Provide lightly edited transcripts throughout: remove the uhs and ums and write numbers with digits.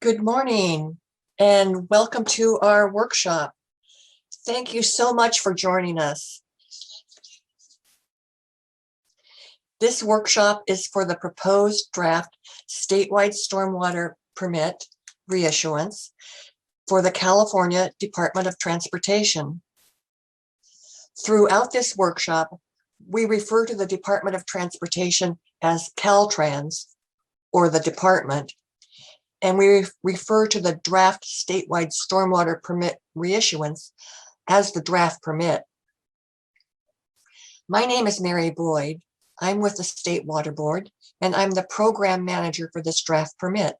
Good morning and welcome to our workshop. Thank you so much for joining us. This workshop is for the proposed draft statewide stormwater permit reissuance for the California Department of Transportation. Throughout this workshop, we refer to the Department of Transportation as Caltrans, or the department, and we refer to the draft statewide stormwater permit reissuance as the draft permit. My name is Mary Boyd. I'm with the State Waterboard, and I'm the program manager for this draft permit.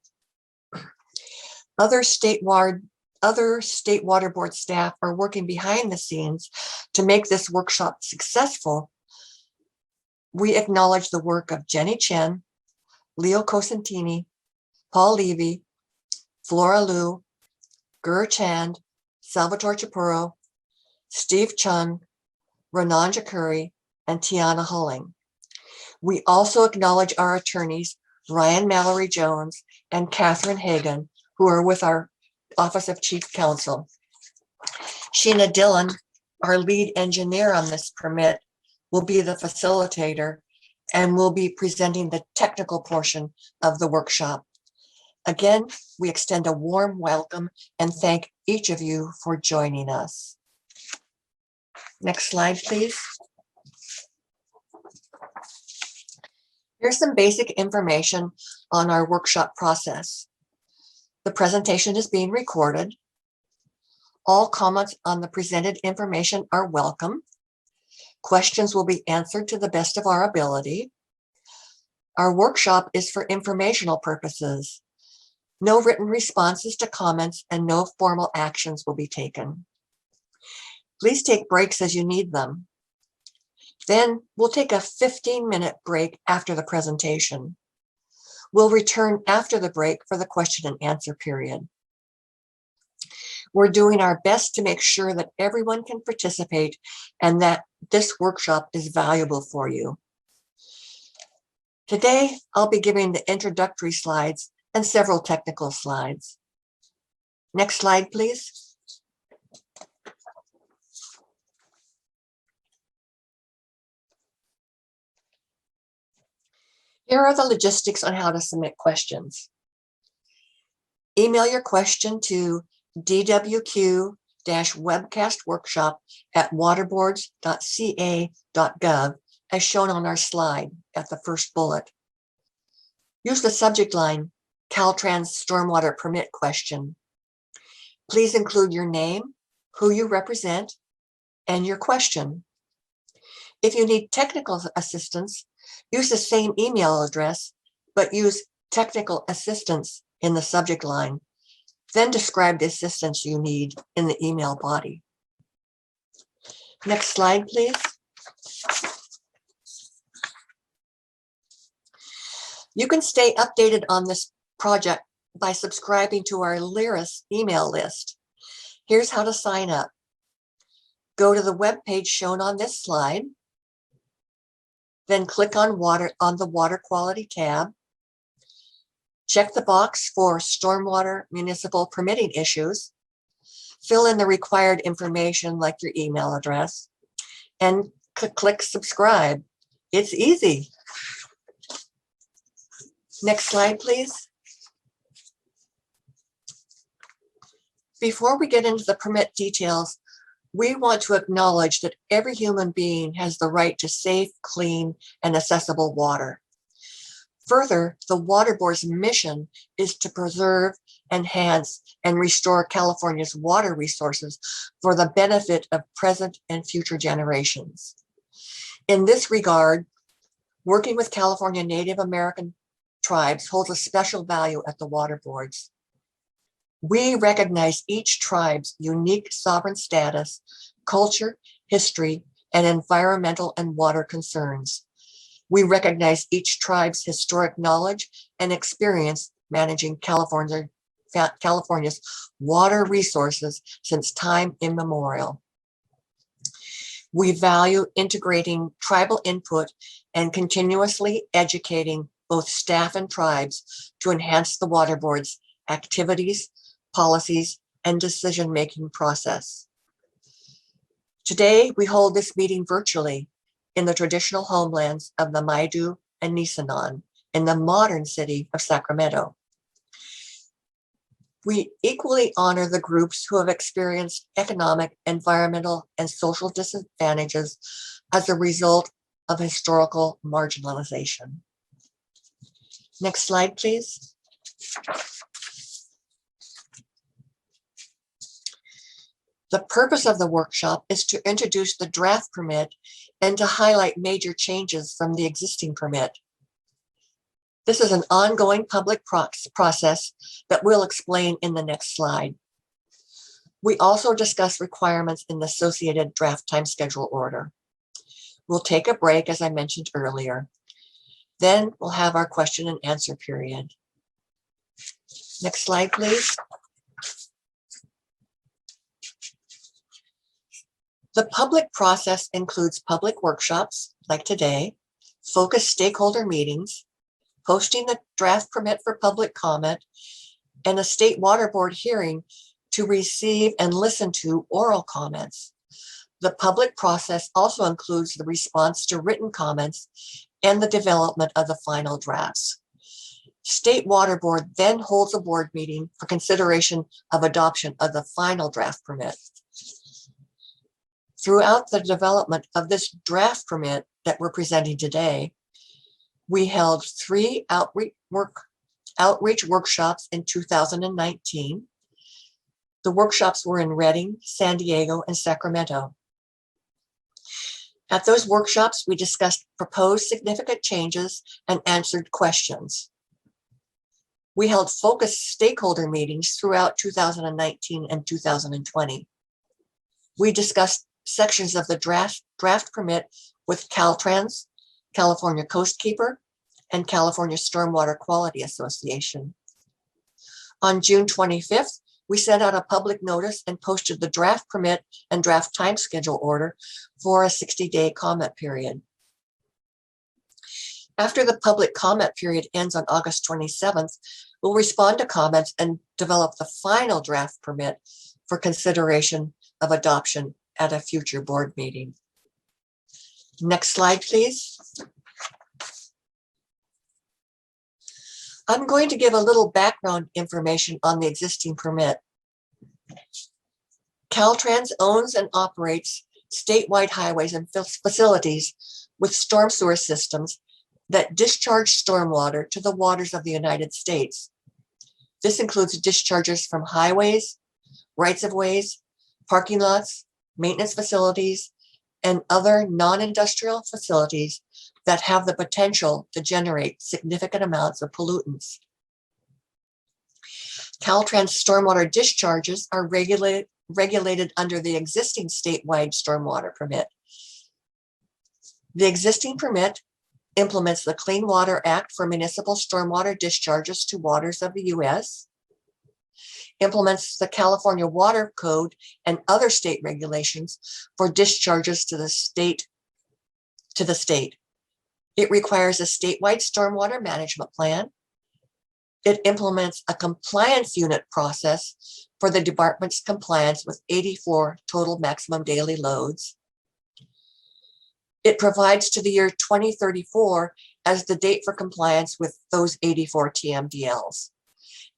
Other State Water Board staff are working behind the scenes to make this workshop successful. We acknowledge the work of Jenny Chen, Leo Cosentini, Paul Levy, Flora Liu, Gur Chand, Salvatore Chapuro, Steve Chung, Renan Jakuri, and Tiana Hulling. We also acknowledge our attorneys, Ryan Mallory Jones and Catherine Hagan, who are with our Office of Chief Counsel. Sheena Dillon, our lead engineer on this permit, will be the facilitator and will be presenting the technical portion of the workshop. Again, we extend a warm welcome and thank each of you for joining us. Next slide, please. Here's some basic information on our workshop process. The presentation is being recorded. All comments on the presented information are welcome. Questions will be answered to the best of our ability. Our workshop is for informational purposes. No written responses to comments and no formal actions will be taken. Please take breaks as you need them. Then we'll take a 15-minute break after the presentation. We'll return after the break for the question and answer period. We're doing our best to make sure that everyone can participate and that this workshop is valuable for you. Today, I'll be giving the introductory slides and several technical slides. Next slide, please. Here are the logistics on how to submit questions. Email your question to dwq-webcastworkshop@waterboards.ca.gov as shown on our slide at the first bullet. Use the subject line, Caltrans Stormwater Permit question. Please include your name, who you represent, and your question. If you need technical assistance, use the same email address, but use technical assistance in the subject line. Then describe the assistance you need in the email body. Next slide, please. You can stay updated on this project by subscribing to our LYRIS email list. Here's how to sign up. Go to the web page shown on this slide. Then click on the Water Quality tab. Check the box for stormwater municipal permitting issues. Fill in the required information like your email address and click subscribe. It's easy. Next slide, please. Before we get into the permit details, we want to acknowledge that every human being has the right to safe, clean, and accessible water. Further, the Water Board's mission is to preserve, enhance, and restore California's water resources for the benefit of present and future generations. In this regard, working with California Native American tribes holds a special value at the Water Boards. We recognize each tribe's unique sovereign status, culture, history, and environmental and water concerns. We recognize each tribe's historic knowledge and experience managing California's water resources since time immemorial. We value integrating tribal input and continuously educating both staff and tribes to enhance the Water Board's activities, policies, and decision-making process. Today, we hold this meeting virtually in the traditional homelands of the Maidu and Nisenan in the modern city of Sacramento. We equally honor the groups who have experienced economic, environmental, and social disadvantages as a result of historical marginalization. Next slide, please. The purpose of the workshop is to introduce the draft permit and to highlight major changes from the existing permit. This is an ongoing public process that we'll explain in the next slide. We also discuss requirements in the associated draft time schedule order. We'll take a break, as I mentioned earlier. Then we'll have our question and answer period. Next slide, please. The public process includes public workshops, like today, focused stakeholder meetings, posting the draft permit for public comment, and a state water board hearing to receive and listen to oral comments. The public process also includes the response to written comments and the development of the final drafts. State Water Board then holds a board meeting for consideration of adoption of the final draft permit. Throughout the development of this draft permit that we're presenting today, we held 3 outreach workshops in 2019. The workshops were in Redding, San Diego, and Sacramento. At those workshops, we discussed proposed significant changes and answered questions. We held focused stakeholder meetings throughout 2019 and 2020. We discussed sections of the draft permit with Caltrans, California Coastkeeper, and California Stormwater Quality Association. On June 25th, we sent out a public notice and posted the draft permit and draft time schedule order for a 60-day comment period. After the public comment period ends on August 27th, we'll respond to comments and develop the final draft permit for consideration of adoption at a future board meeting. Next slide, please. I'm going to give a little background information on the existing permit. Caltrans owns and operates statewide highways and facilities with storm sewer systems that discharge stormwater to the waters of the United States. This includes discharges from highways, rights-of-ways, parking lots, maintenance facilities, and other non-industrial facilities that have the potential to generate significant amounts of pollutants. Caltrans stormwater discharges are regulated under the existing statewide stormwater permit. The existing permit implements the Clean Water Act for municipal stormwater discharges to waters of the U.S., implements the California Water Code and other state regulations for discharges to the state. It requires a statewide stormwater management plan. It implements a compliance unit process for the department's compliance with 84 total maximum daily loads. It provides to the year 2034 as the date for compliance with those 84 Tmdls.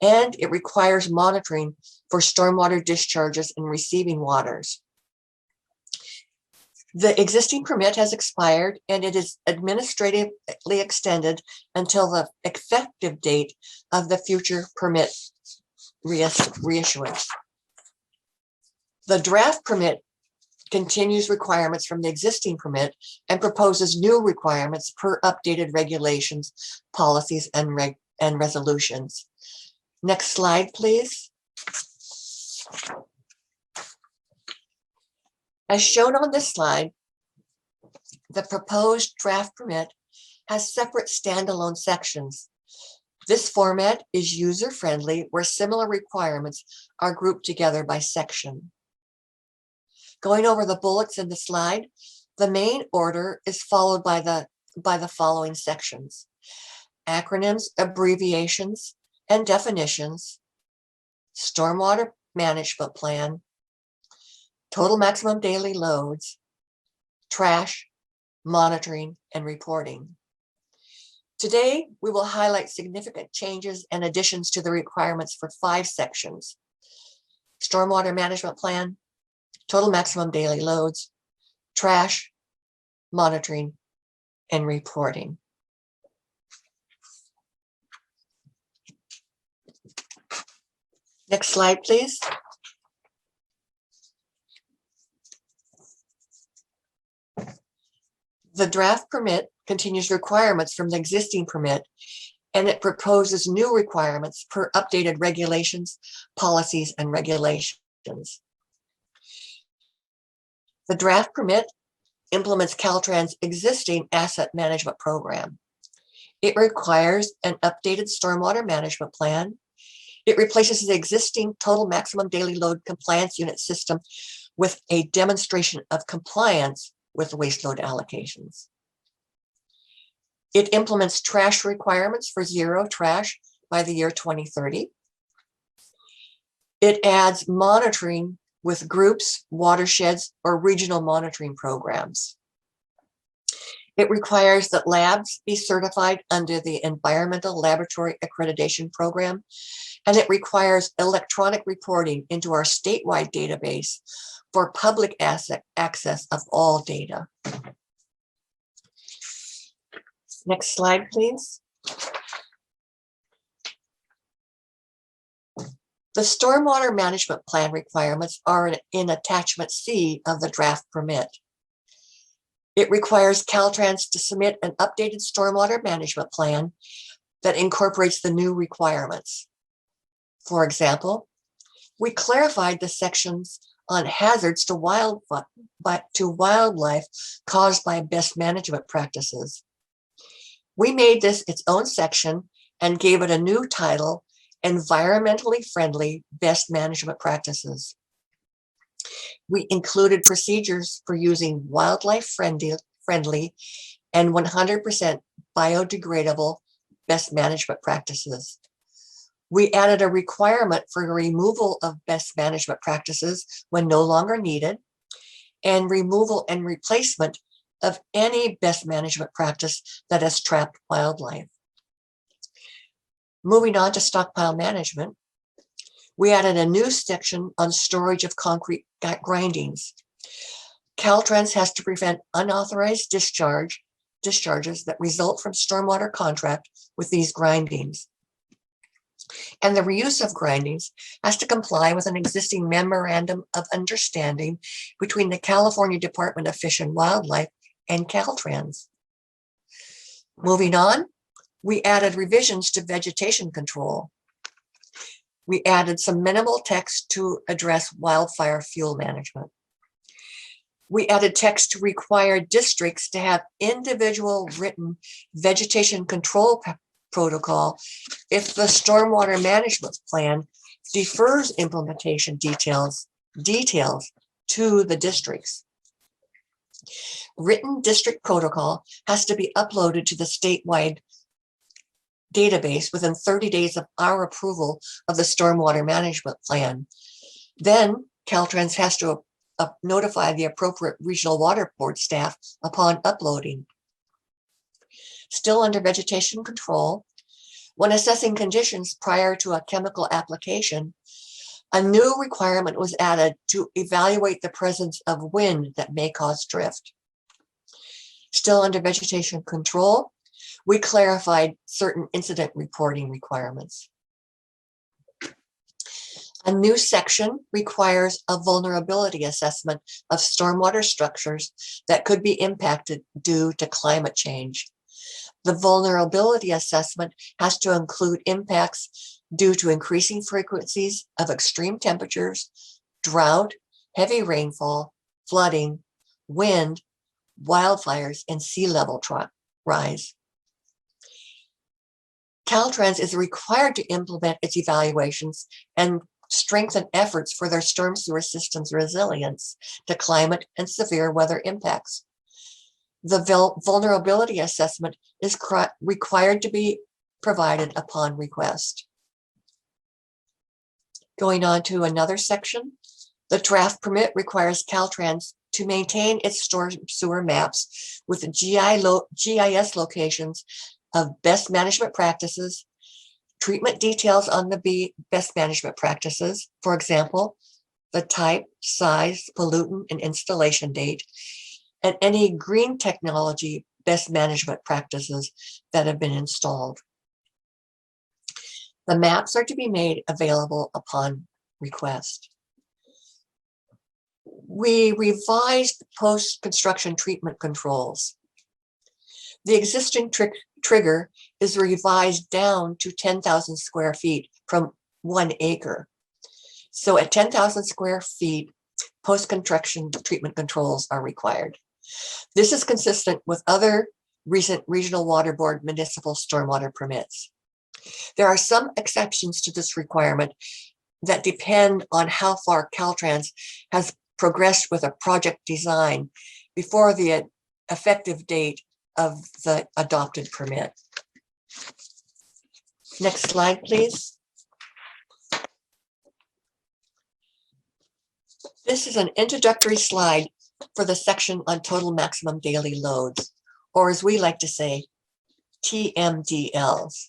And it requires monitoring for stormwater discharges in receiving waters. The existing permit has expired and it is administratively extended until the effective date of the future permit reissuance. The draft permit continues requirements from the existing permit and proposes new requirements per updated regulations, policies, and resolutions. Next slide, please. As shown on this slide, the proposed draft permit has separate standalone sections. This format is user-friendly, where similar requirements are grouped together by section. Going over the bullets in the slide, the main order is followed by the following sections: acronyms, abbreviations, and definitions, stormwater management plan, total maximum daily loads, trash, monitoring, and reporting. Today, we will highlight significant changes and additions to the requirements for 5 sections: stormwater management plan, total maximum daily loads, trash, monitoring, and reporting. Next slide, please. The draft permit continues requirements from the existing permit, and it proposes new requirements per updated regulations, policies, and regulations. The draft permit implements Caltrans' existing asset management program. It requires an updated stormwater management plan. It replaces the existing total maximum daily load compliance unit system with a demonstration of compliance with waste load allocations. It implements trash requirements for zero trash by the year 2030. It adds monitoring with groups, watersheds, or regional monitoring programs. It requires that labs be certified under the Environmental Laboratory Accreditation Program, and it requires electronic reporting into our statewide database for public access of all data. Next slide, please. The stormwater management plan requirements are in attachment C of the draft permit. It requires Caltrans to submit an updated stormwater management plan that incorporates the new requirements. For example, we clarified the sections on hazards to wildlife caused by best management practices. We made this its own section and gave it a new title, Environmentally Friendly Best Management Practices. We included procedures for using wildlife-friendly and 100% biodegradable best management practices. We added a requirement for removal of best management practices when no longer needed, and removal and replacement of any best management practice that has trapped wildlife. Moving on to stockpile management, we added a new section on storage of concrete grindings. Caltrans has to prevent unauthorized discharges that result from stormwater contract with these grindings. And the reuse of grindings has to comply with an existing memorandum of understanding between the California Department of Fish and Wildlife and Caltrans. Moving on, we added revisions to vegetation control. We added some minimal text to address wildfire fuel management. We added text to require districts to have individual written vegetation control protocol if the stormwater management plan defers implementation details to the districts. Written district protocol has to be uploaded to the statewide database within 30 days of our approval of the stormwater management plan. Then Caltrans has to notify the appropriate regional water board staff upon uploading. Still under vegetation control, when assessing conditions prior to a chemical application, a new requirement was added to evaluate the presence of wind that may cause drift. Still under vegetation control, we clarified certain incident reporting requirements. A new section requires a vulnerability assessment of stormwater structures that could be impacted due to climate change. The vulnerability assessment has to include impacts due to increasing frequencies of extreme temperatures, drought, heavy rainfall, flooding, wind, wildfires, and sea level rise. Caltrans is required to implement its evaluations and strengthen efforts for their storm sewer system's resilience to climate and severe weather impacts. The vulnerability assessment is required to be provided upon request. Going on to another section, the draft permit requires Caltrans to maintain its storm sewer maps with GIS locations of best management practices, treatment details on the best management practices, for example, the type, size, pollutant, and installation date, and any green technology best management practices that have been installed. The maps are to be made available upon request. We revised post-construction treatment controls. The existing trigger is revised down to 10,000 square feet from 1 acre. So at 10,000 square feet, post-construction treatment controls are required. This is consistent with other recent Regional Water Board municipal stormwater permits. There are some exceptions to this requirement that depend on how far Caltrans has progressed with a project design before the effective date of the adopted permit. Next slide, please. This is an introductory slide for the section on total maximum daily loads, or as we like to say, Tmdls.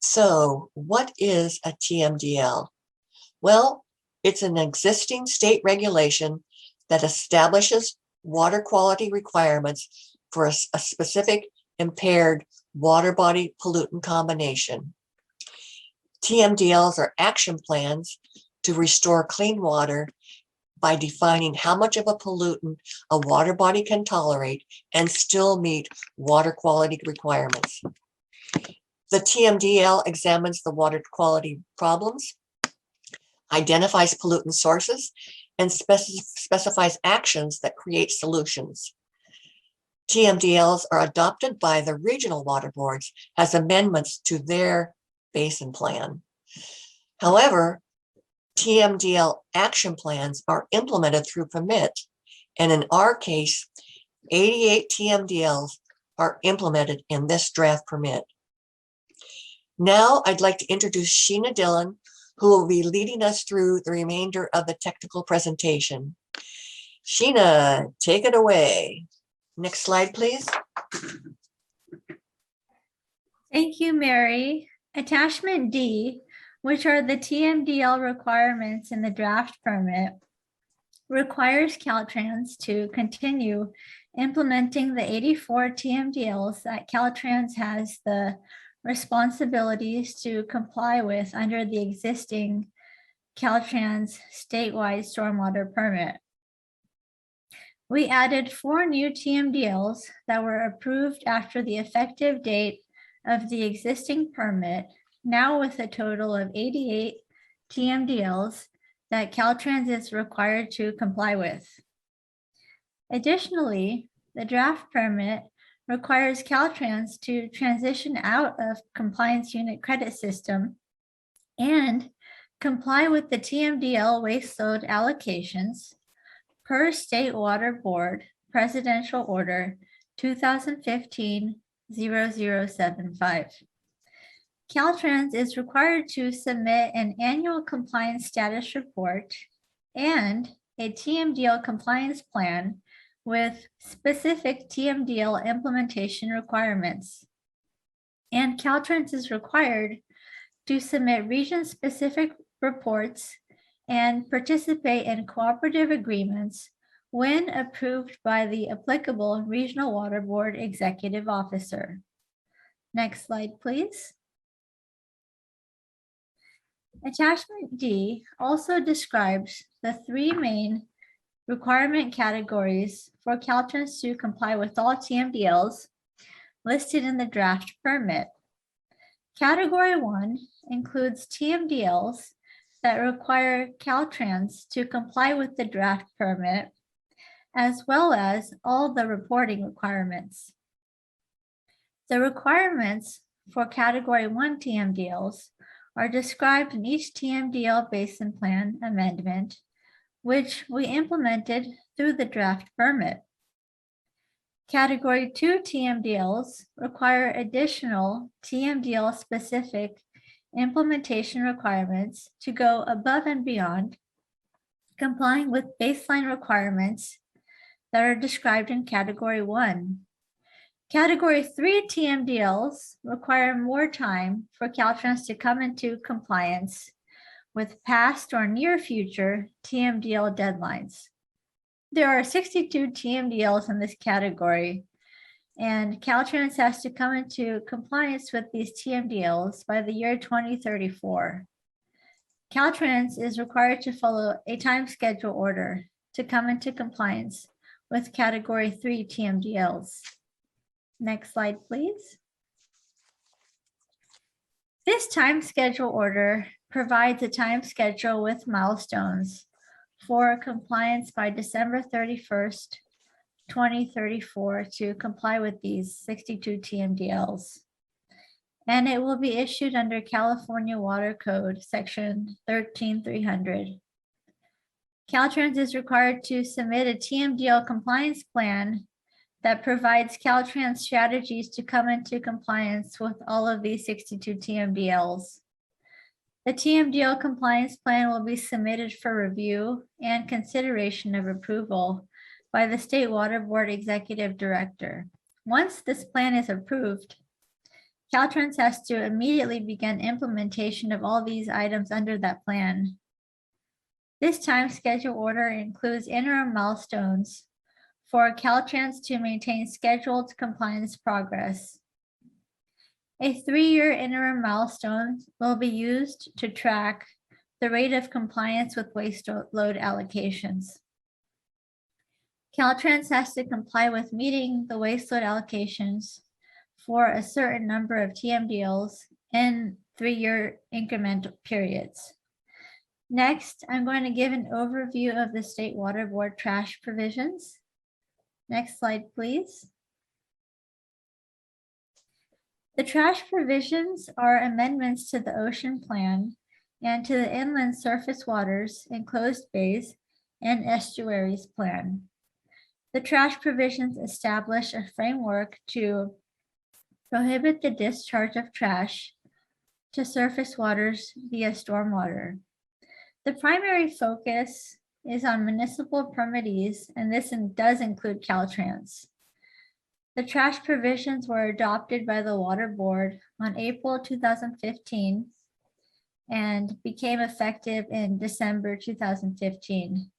So what is a Tmdl? Well, it's an existing state regulation that establishes water quality requirements for a specific impaired water body pollutant combination. Tmdls are action plans to restore clean water by defining how much of a pollutant a water body can tolerate and still meet water quality requirements. The Tmdl examines the water quality problems, identifies pollutant sources, and specifies actions that create solutions. Tmdls are adopted by the regional water boards as amendments to their basin plan. However, Tmdl action plans are implemented through permit, and in our case, 88 Tmdls are implemented in this draft permit. Now I'd like to introduce Sheena Dillon, who will be leading us through the remainder of the technical presentation. Sheena, take it away. Next slide, please. Thank you, Mary. Attachment D, which are the Tmdl requirements in the draft permit, requires Caltrans to continue implementing the 84 Tmdls that Caltrans has the responsibilities to comply with under the existing Caltrans statewide stormwater permit. We added 4 new Tmdls that were approved after the effective date of the existing permit, now with a total of 88 Tmdls that Caltrans is required to comply with. Additionally, the draft permit requires Caltrans to transition out of compliance unit credit system and comply with the Tmdl waste load allocations per State Water Board Presidential Order 2015-0075. Caltrans is required to submit an annual compliance status report and a Tmdl compliance plan with specific Tmdl implementation requirements. And Caltrans is required to submit region-specific reports and participate in cooperative agreements when approved by the applicable Regional Water Board Executive Officer. Next slide, please. Attachment D also describes the 3 main requirement categories for Caltrans to comply with all Tmdls listed in the draft permit. Category 1 includes Tmdls that require Caltrans to comply with the draft permit, as well as all the reporting requirements. The requirements for Category 1 Tmdls are described in each Tmdl Basin Plan amendment, which we implemented through the draft permit. Category 2 Tmdls require additional Tmdl specific implementation requirements to go above and beyond complying with baseline requirements that are described in Category 1. Category 3 Tmdls require more time for Caltrans to come into compliance with past or near future Tmdl deadlines. There are 62 Tmdls in this category, and Caltrans has to come into compliance with these Tmdls by the year 2034. Caltrans is required to follow a time schedule order to come into compliance with Category 3 Tmdls. Next slide, please. This time schedule order provides a time schedule with milestones for compliance by December 31st, 2034 to comply with these 62 Tmdls. And it will be issued under California Water Code Section 13300. Caltrans is required to submit a Tmdl compliance plan that provides Caltrans strategies to come into compliance with all of these 62 Tmdls. The Tmdl compliance plan will be submitted for review and consideration of approval by the State Waterboard Executive Director. Once this plan is approved, Caltrans has to immediately begin implementation of all these items under that plan. This time schedule order includes interim milestones for Caltrans to maintain scheduled compliance progress. A 3-year interim milestone will be used to track the rate of compliance with waste load allocations. Caltrans has to comply with meeting the waste load allocations for a certain number of Tmdls in 3-year incremental periods. Next, I'm going to give an overview of the State Water Board trash provisions. Next slide, please. The trash provisions are amendments to the ocean plan and to the inland surface waters, enclosed bays, and estuaries plan. The trash provisions establish a framework to prohibit the discharge of trash to surface waters via stormwater. The primary focus is on municipal permittees, and this does include Caltrans. The trash provisions were adopted by the Water Board on April 2015 and became effective in December 2015.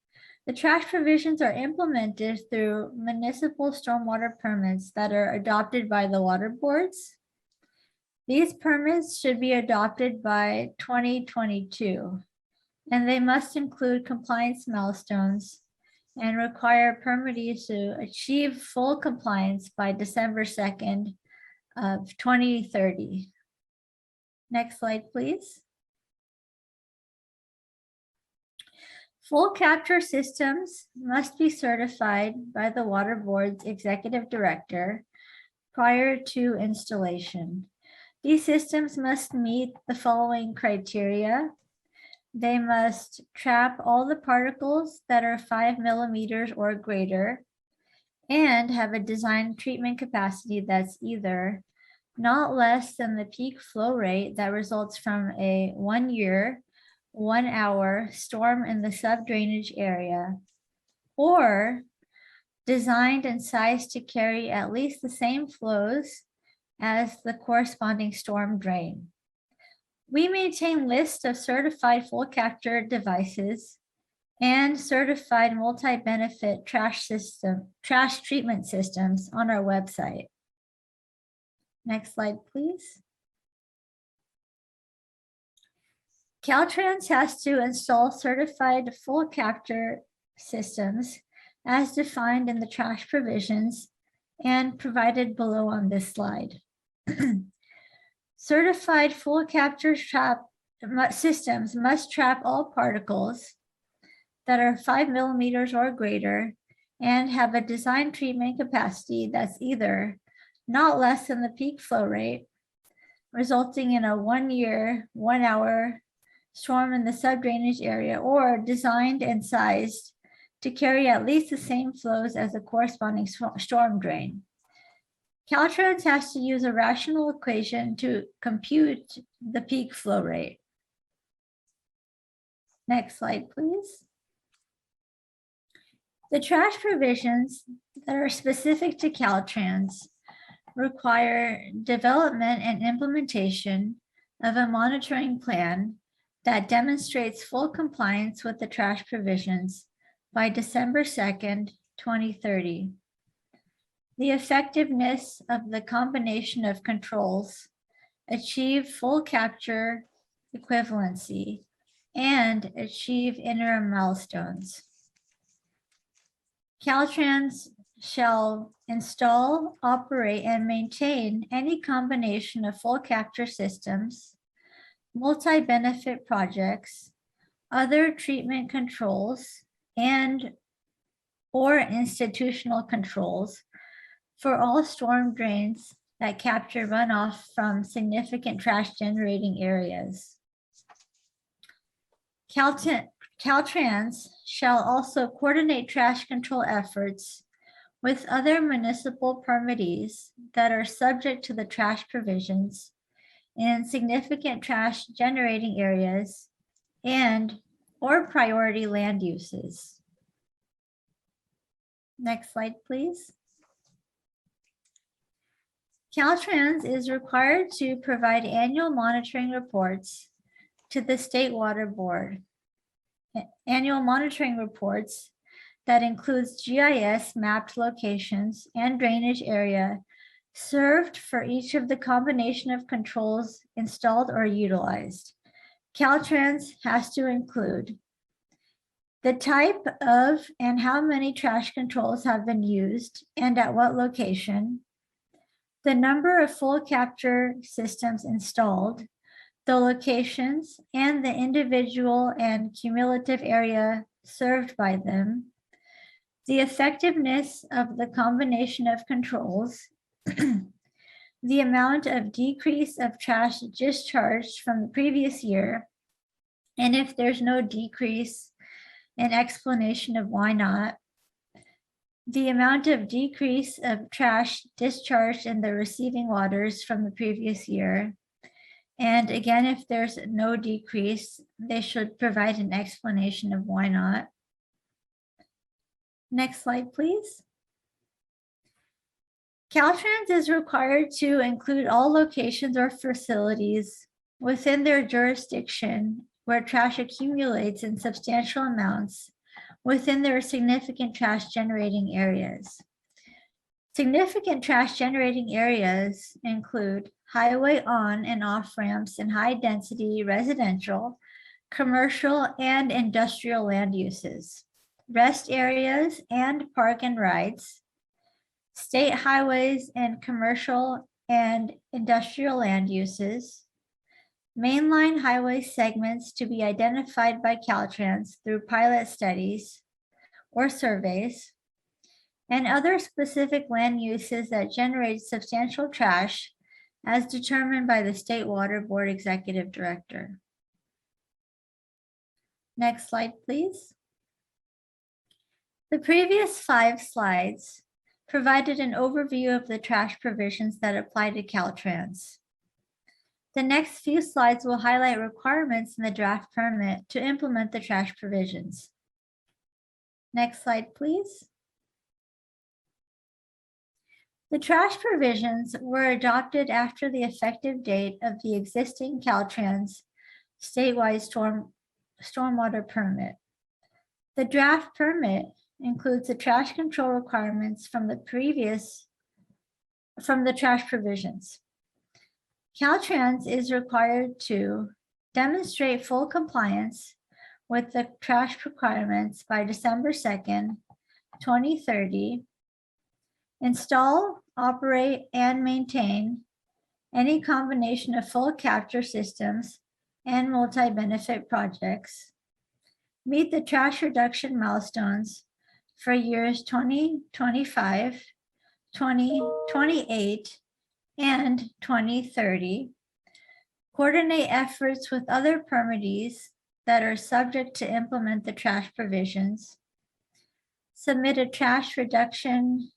The trash provisions are implemented through municipal stormwater permits that are adopted by the water boards. These permits should be adopted by 2022, and they must include compliance milestones and require permittees to achieve full compliance by December 2nd of 2030. Next slide, please. Full capture systems must be certified by the Water Board's Executive Director prior to installation. These systems must meet the following criteria. They must trap all the particles that are 5 millimeters or greater and have a design treatment capacity that's either not less than the peak flow rate that results from a 1-year, 1-hour storm in the sub-drainage area, or designed and sized to carry at least the same flows as the corresponding storm drain. We maintain lists of certified full capture devices and certified multi-benefit trash treatment systems on our website. Next slide, please. Caltrans has to install certified full capture systems as defined in the trash provisions and provided below on this slide. Certified full capture systems must trap all particles that are 5 millimeters or greater and have a design treatment capacity that's either not less than the peak flow rate, resulting in a 1-year, 1-hour storm in the sub-drainage area, or designed and sized to carry at least the same flows as the corresponding storm drain. Caltrans has to use a rational equation to compute the peak flow rate. Next slide, please. The trash provisions that are specific to Caltrans require development and implementation of a monitoring plan that demonstrates full compliance with the trash provisions by December 2nd, 2030. The effectiveness of the combination of controls achieve full capture equivalency and achieve interim milestones. Caltrans shall install, operate, and maintain any combination of full capture systems, multi-benefit projects, other treatment controls, or institutional controls for all storm drains that capture runoff from significant trash generating areas. Caltrans shall also coordinate trash control efforts with other municipal permittees that are subject to the trash provisions in significant trash generating areas or priority land uses. Next slide, please. Caltrans is required to provide annual monitoring reports to the State Waterboard. Annual monitoring reports that includes GIS mapped locations and drainage area served for each of the combination of controls installed or utilized. Caltrans has to include the type of and how many trash controls have been used and at what location, the number of full capture systems installed, the locations and the individual and cumulative area served by them, the effectiveness of the combination of controls, the amount of decrease of trash discharged from the previous year, and if there's no decrease, an explanation of why not, the amount of decrease of trash discharged in the receiving waters from the previous year. And again, if there's no decrease, they should provide an explanation of why not. Next slide, please. Caltrans is required to include all locations or facilities within their jurisdiction where trash accumulates in substantial amounts within their significant trash generating areas. Significant trash generating areas include highway on and off ramps and high density residential, commercial, and industrial land uses, rest areas and park and rides, state highways and commercial and industrial land uses, mainline highway segments to be identified by Caltrans through pilot studies or surveys, and other specific land uses that generate substantial trash as determined by the State Water Board Executive Director. Next slide, please. The previous 5 slides provided an overview of the trash provisions that apply to Caltrans. The next few slides will highlight requirements in the draft permit to implement the trash provisions. Next slide, please. The trash provisions were adopted after the effective date of the existing Caltrans statewide stormwater permit. The draft permit includes the trash control requirements from the trash provisions. Caltrans is required to demonstrate full compliance with the trash requirements by December 2nd, 2030, install, operate, and maintain any combination of full capture systems and multi-benefit projects, meet the trash reduction milestones for years 2025, 2028, and 2030, coordinate efforts with other permittees that are subject to implement the trash provisions, submit a trash reduction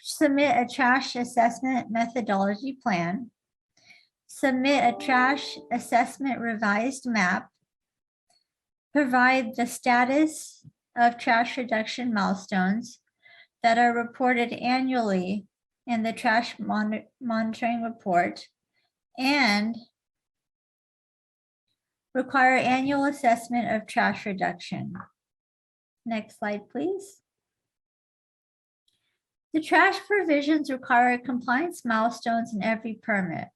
submit a trash assessment methodology plan, submit a trash assessment revised map, provide the status of trash reduction milestones that are reported annually in the trash monitoring report, and require annual assessment of trash reduction. Next slide, please. The trash provisions require compliance milestones in every permit.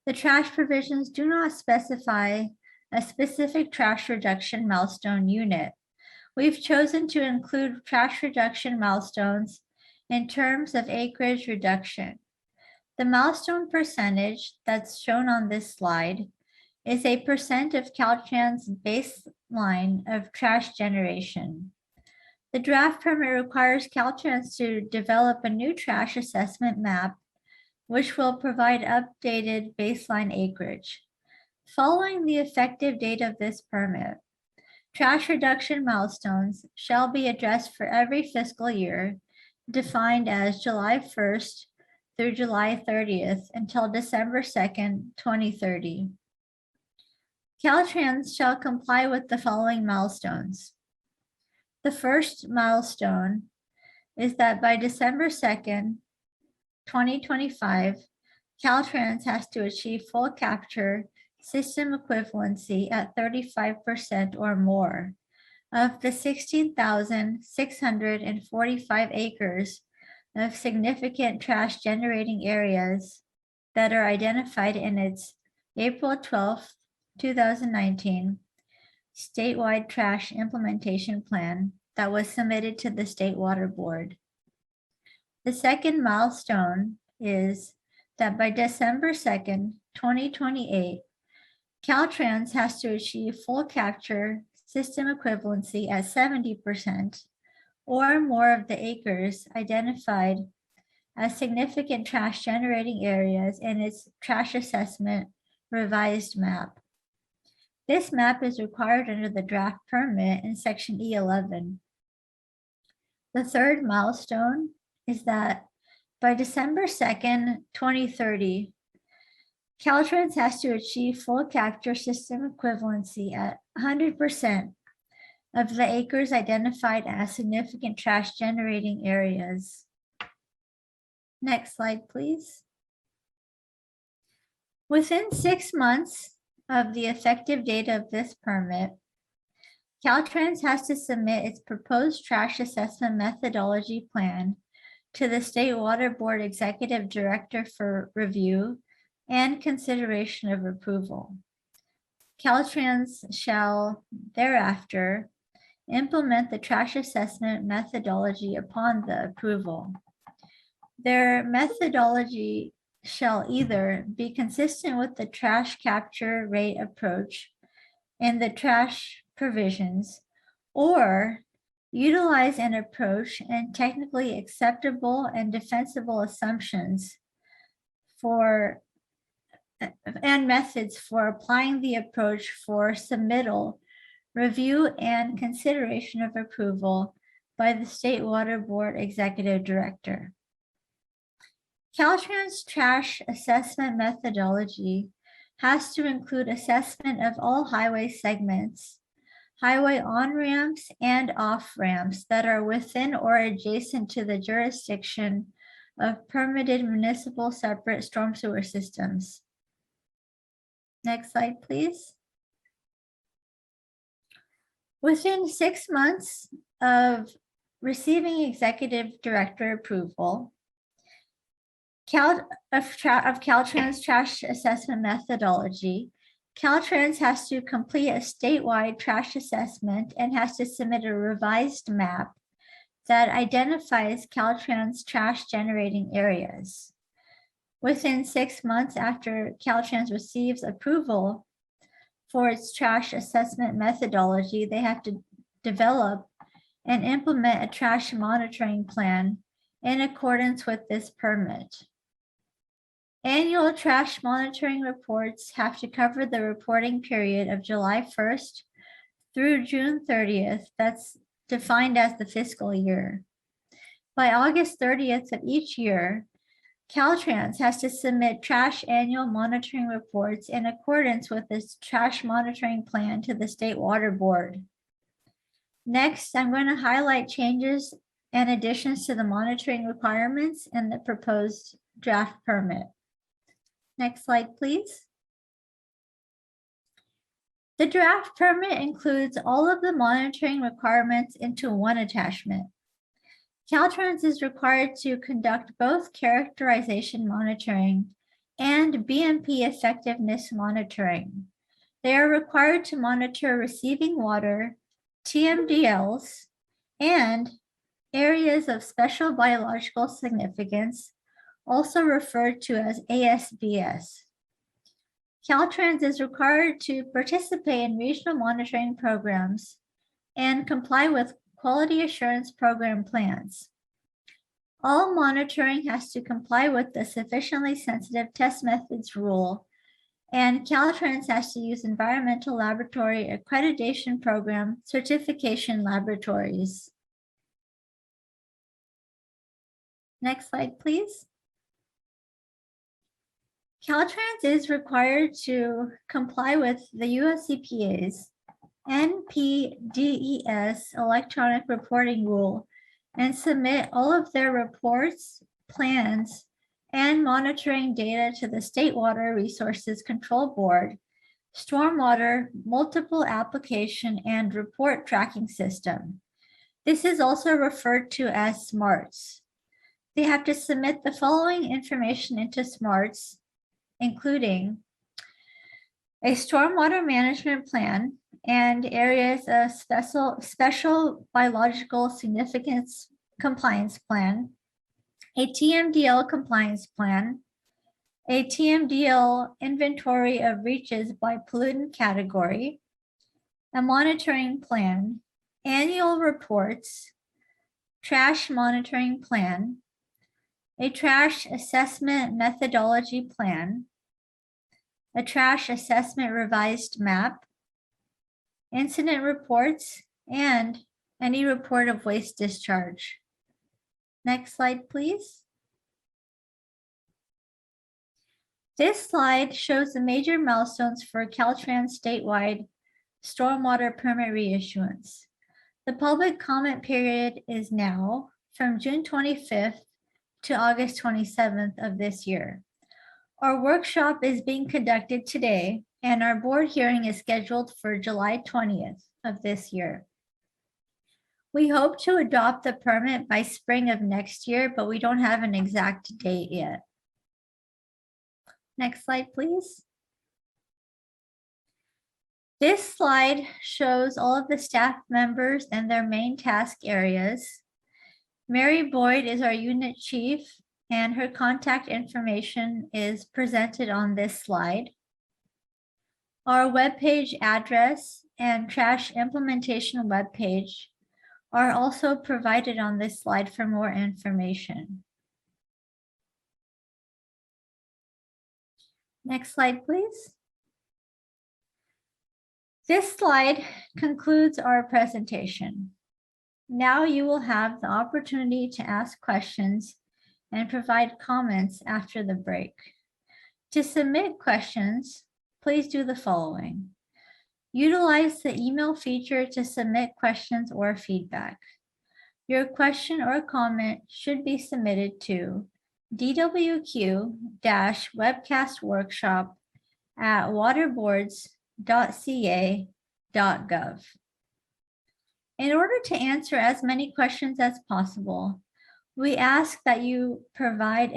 The trash provisions do not specify a specific trash reduction milestone unit. We've chosen to include trash reduction milestones in terms of acreage reduction. The milestone percentage that's shown on this slide is a percent of Caltrans' baseline of trash generation. The draft permit requires Caltrans to develop a new trash assessment map, which will provide updated baseline acreage. Following the effective date of this permit, trash reduction milestones shall be addressed for every fiscal year, defined as July 1st through July 30th until December 2nd, 2030. Caltrans shall comply with the following milestones. The first milestone is that by December 2nd, 2025, Caltrans has to achieve full capture system equivalency at 35% or more of the 16,645 acres of significant trash generating areas that are identified in its April 12th, 2019 statewide trash implementation plan that was submitted to the State Waterboard. The second milestone is that by December 2nd, 2028, Caltrans has to achieve full capture system equivalency at 70% or more of the acres identified as significant trash generating areas in its trash assessment revised map. This map is required under the draft permit in section E11. The third milestone is that by December 2nd, 2030, Caltrans has to achieve full capture system equivalency at 100% of the acres identified as significant trash generating areas. Next slide, please. Within 6 months of the effective date of this permit, Caltrans has to submit its proposed trash assessment methodology plan to the State Waterboard Executive Director for review and consideration of approval. Caltrans shall thereafter implement the trash assessment methodology upon the approval. Their methodology shall either be consistent with the trash capture rate approach in the trash provisions, or utilize an approach and technically acceptable and defensible assumptions for and methods for applying the approach for submittal, review, and consideration of approval by the State Water Board Executive Director. Caltrans' trash assessment methodology has to include assessment of all highway segments, highway on-ramps and off-ramps that are within or adjacent to the jurisdiction of permitted municipal separate storm sewer systems. Next slide, please. Within 6 months of receiving executive director approval of Caltrans trash assessment methodology, Caltrans has to complete a statewide trash assessment and has to submit a revised map that identifies Caltrans trash generating areas. Within 6 months after Caltrans receives approval for its trash assessment methodology, they have to develop and implement a trash monitoring plan in accordance with this permit. Annual trash monitoring reports have to cover the reporting period of July 1st through June 30th. That's defined as the fiscal year. by August 30th of each year, Caltrans has to submit trash annual monitoring reports in accordance with its trash monitoring plan to the State Water Board. Next, I'm going to highlight changes and additions to the monitoring requirements in the proposed draft permit. Next slide, please. The draft permit includes all of the monitoring requirements into one attachment. Caltrans is required to conduct both characterization monitoring and BMP effectiveness monitoring. They are required to monitor receiving water, Tmdls, and areas of special biological significance, also referred to as ASBS. Caltrans is required to participate in regional monitoring programs and comply with quality assurance program plans. All monitoring has to comply with the sufficiently sensitive test methods rule, and Caltrans has to use environmental laboratory accreditation program certification laboratories. Next slide, please. Caltrans is required to comply with the US EPA's NPDES electronic reporting rule and submit all of their reports, plans, and monitoring data to the State Water Resources Control Board, Stormwater Multiple Application and Report Tracking System. This is also referred to as SMARTS. They have to submit the following information into SMARTS, including a stormwater management plan and areas of special biological significance compliance plan, a Tmdl compliance plan, a Tmdl inventory of reaches by pollutant category, a monitoring plan, annual reports, trash monitoring plan, a trash assessment methodology plan, a trash assessment revised map, incident reports, and any report of waste discharge. Next slide, please. This slide shows the major milestones for Caltrans statewide stormwater permit reissuance. The public comment period is now from June 25th to August 27th of this year. Our workshop is being conducted today, and our board hearing is scheduled for July 20th of this year. We hope to adopt the permit by spring of next year, but we don't have an exact date yet. Next slide, please. This slide shows all of the staff members and their main task areas. Mary Boyd is our unit chief, and her contact information is presented on this slide. Our webpage address and trash implementation webpage are also provided on this slide for more information. Next slide, please. This slide concludes our presentation. Now you will have the opportunity to ask questions and provide comments after the break. To submit questions, please do the following. Utilize the email feature to submit questions or feedback. Your question or comment should be submitted to dwq-webcastworkshop@waterboards.ca.gov. In order to answer as many questions as possible, we ask that you provide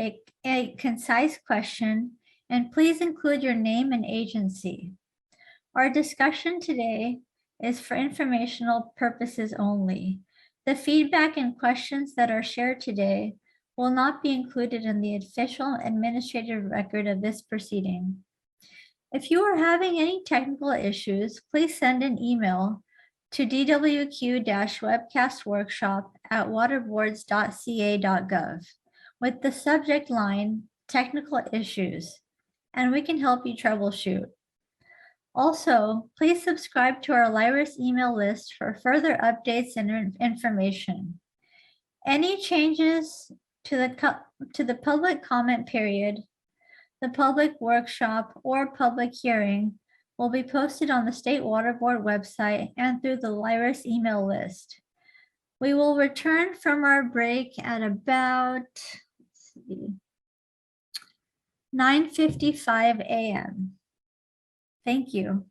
a concise question and please include your name and agency. Our discussion today is for informational purposes only. The feedback and questions that are shared today will not be included in the official administrative record of this proceeding. If you are having any technical issues, please send an email to dwq-webcastworkshop@waterboards.ca.gov with the subject line technical issues, and we can help you troubleshoot. Also, please subscribe to our Lyris email list for further updates and information. Any changes to the public comment period, the public workshop, or public hearing will be posted on the State Water Board website and through the LIRIS email list. We will return from our break at about 9:55 a.m. Thank you.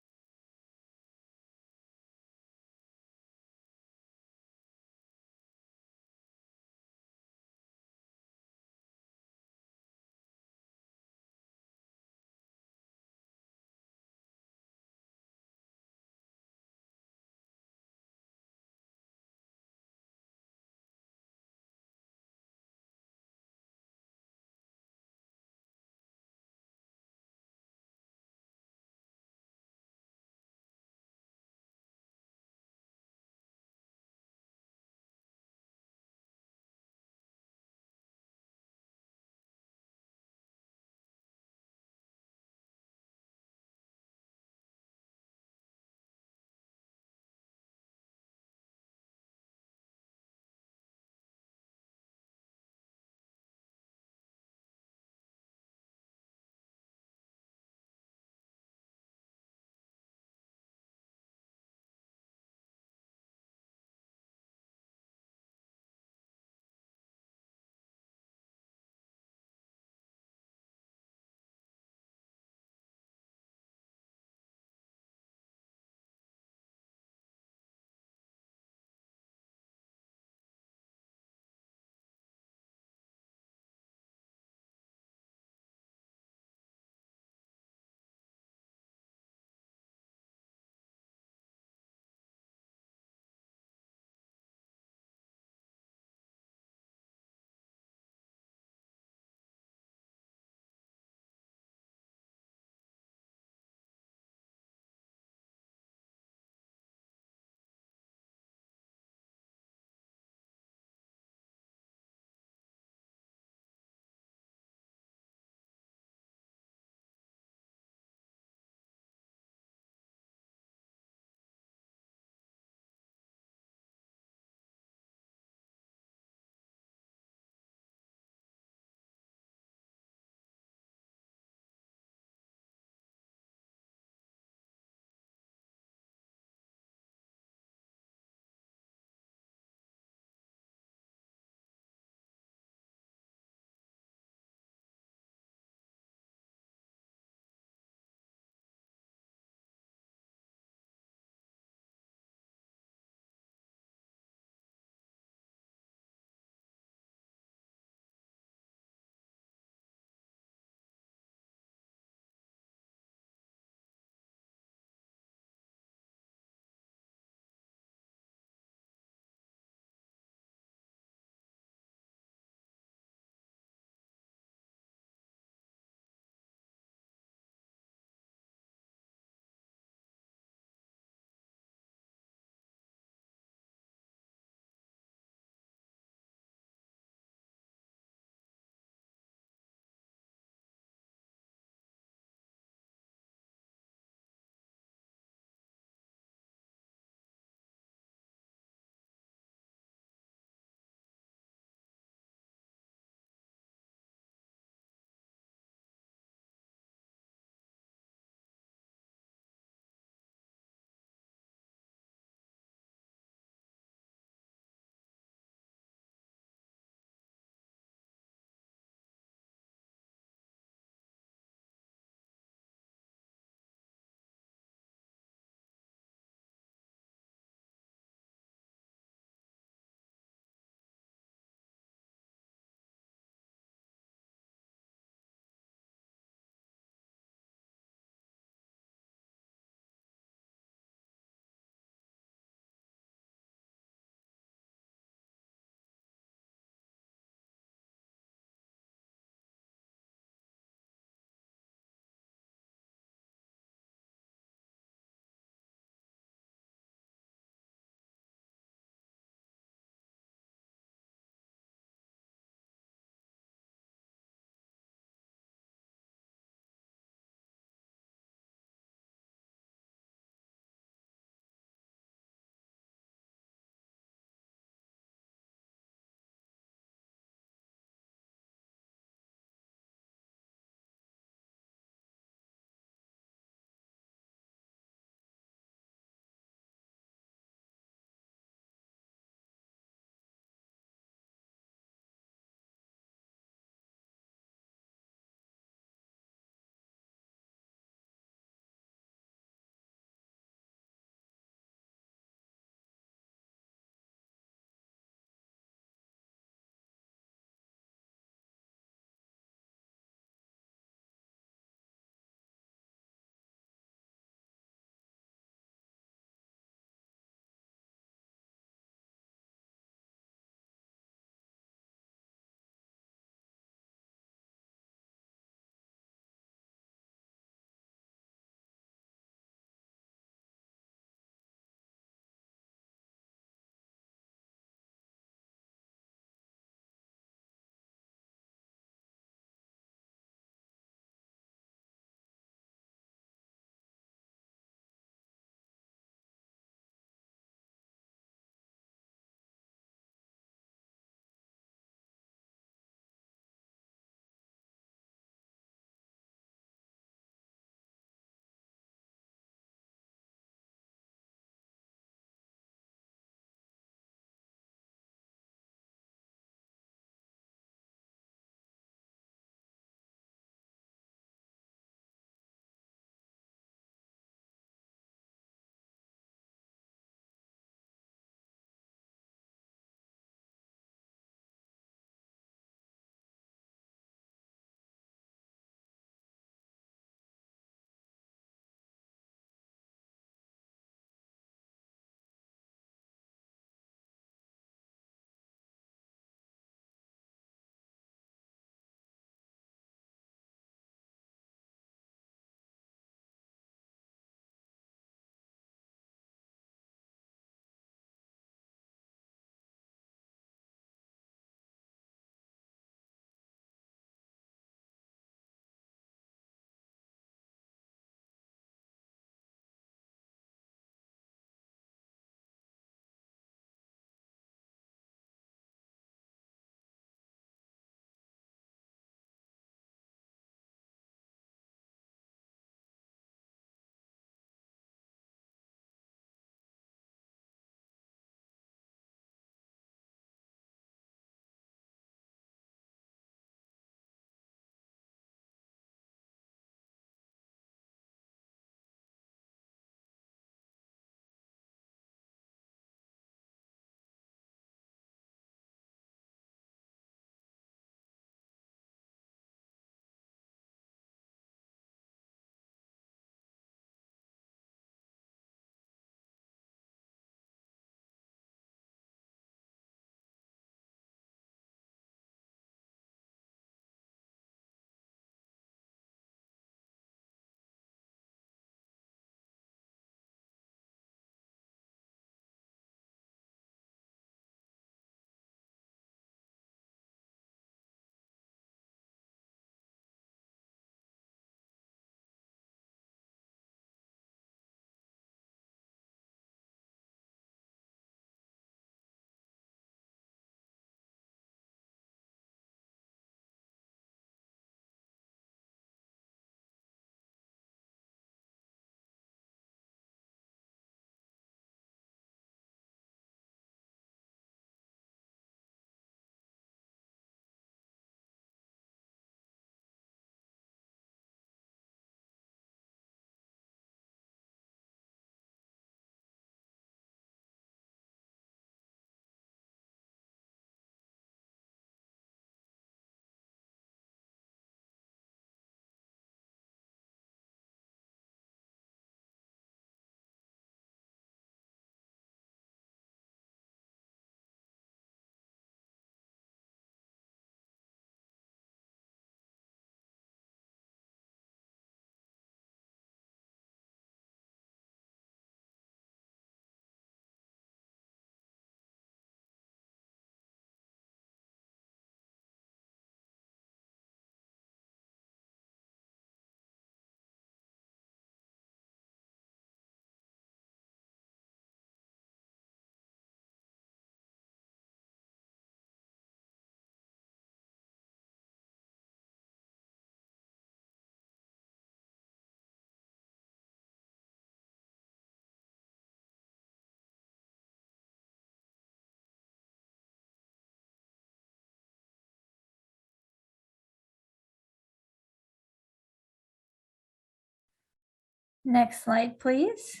Next slide, please.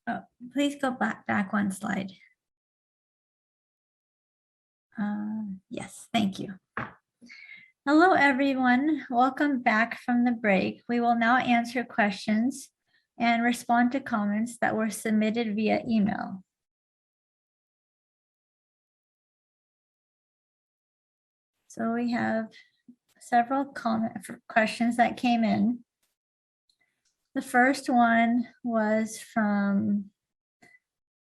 Oh, please go back one slide. Yes, thank you. Hello, everyone. Welcome back from the break. We will now answer questions and respond to comments that were submitted via email. So we have several questions that came in. The first one was from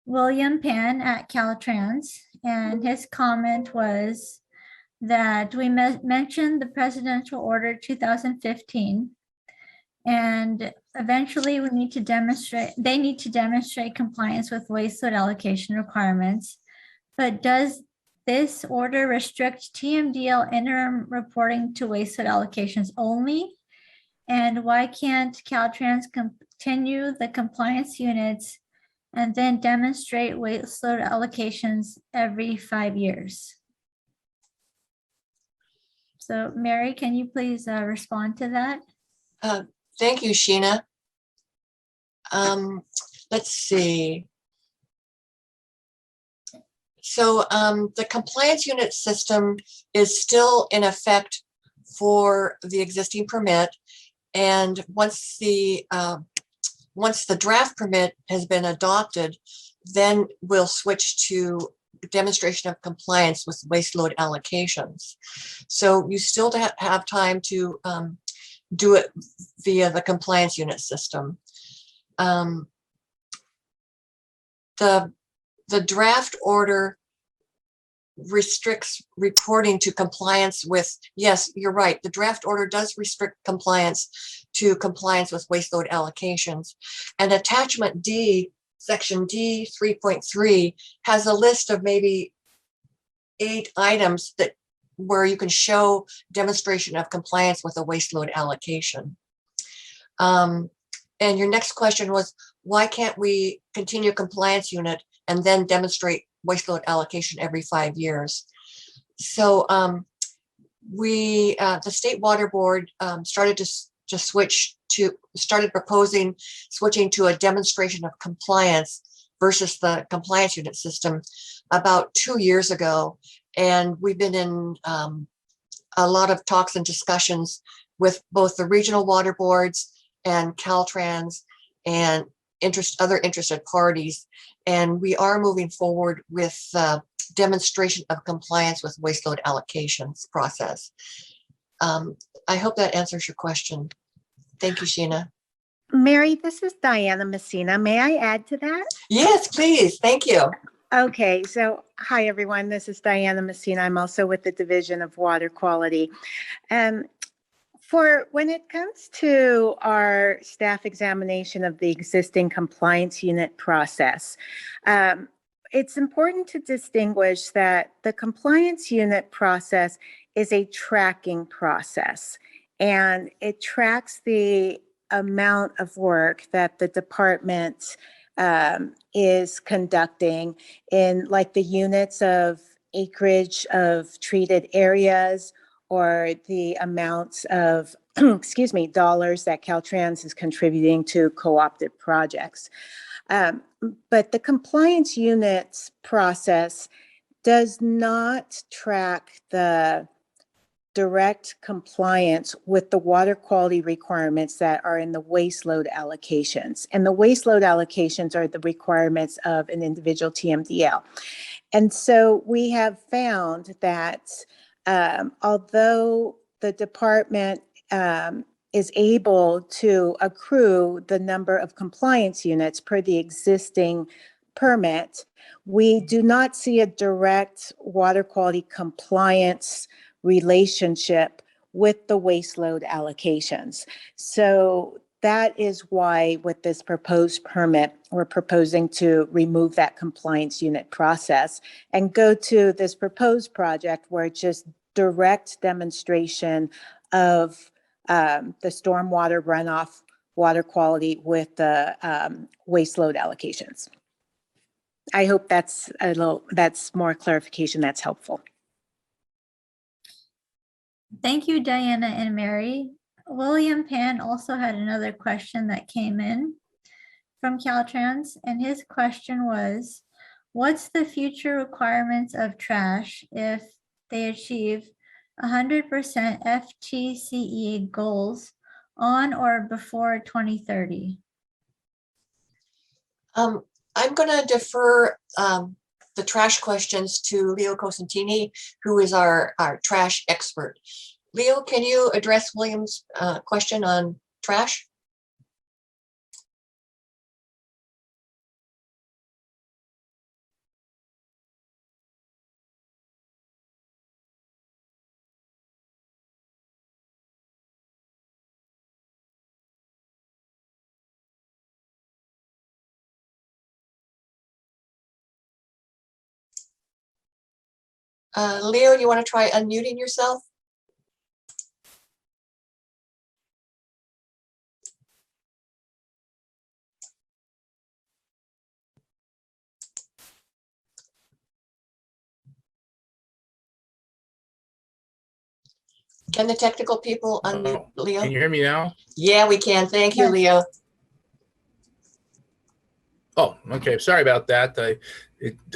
William Pan at Caltrans, and his comment was that we mentioned the Presidential Order 2015, and eventually they need to demonstrate compliance with waste load allocation requirements. But does this order restrict Tmdl interim reporting to waste load allocations only? And why can't Caltrans continue the compliance units and then demonstrate waste load allocations every 5 years? So Mary, can you please respond to that? Thank you, Sheena. Let's see. So the compliance unit system is still in effect for the existing permit. And once the draft permit has been adopted, then we'll switch to demonstration of compliance with waste load allocations. So you still have time to do it via the compliance unit system. The draft order restricts reporting to compliance with, yes, you're right, the draft order does restrict compliance to compliance with waste load allocations. And attachment D, section D 3.3 has a list of maybe 8 items where you can show demonstration of compliance with a waste load allocation. And your next question was, why can't we continue compliance unit and then demonstrate waste load allocation every 5 years? So the State Water Board started proposing switching to a demonstration of compliance versus the compliance unit system about 2 years ago. And we've been in a lot of talks and discussions with both the regional water boards and Caltrans and other interested parties. And we are moving forward with demonstration of compliance with waste load allocations process. I hope that answers your question. Thank you, Sheena. Mary, this is Diana Messina. May I add to that? Yes, please. Thank you. Okay, so hi everyone, this is Diana Messina. I'm also with the Division of Water Quality. For when it comes to our staff examination of the existing compliance unit process, it's important to distinguish that the compliance unit process is a tracking process, and it tracks the amount of work that the department is conducting in like the units of acreage of treated areas or the amounts of, excuse me, dollars that Caltrans is contributing to cooperative projects. But the compliance units process does not track the direct compliance with the water quality requirements that are in the waste load allocations. And the waste load allocations are the requirements of an individual TMDL. And so we have found that although the department is able to accrue the number of compliance units per the existing permit, we do not see a direct water quality compliance relationship with the waste load allocations. So that is why with this proposed permit, we're proposing to remove that compliance unit process and go to this proposed project where it's just direct demonstration of the stormwater runoff water quality with the waste load allocations. I hope that's that's more clarification that's helpful. Thank you, Diana and Mary. William Pan also had another question that came in from Caltrans, and his question was, what's the future requirements of trash if they achieve 100% FTCE goals on or before 2030? I'm going to defer the trash questions to Leo Cosentini, who is our trash expert. Leo, can you address William's question on trash? Leo, do you want to try unmuting yourself? Can the technical people unmute Leo? Can you hear me now? Yeah, we can. Thank you, Yes. Leo. Oh, okay. Sorry about that.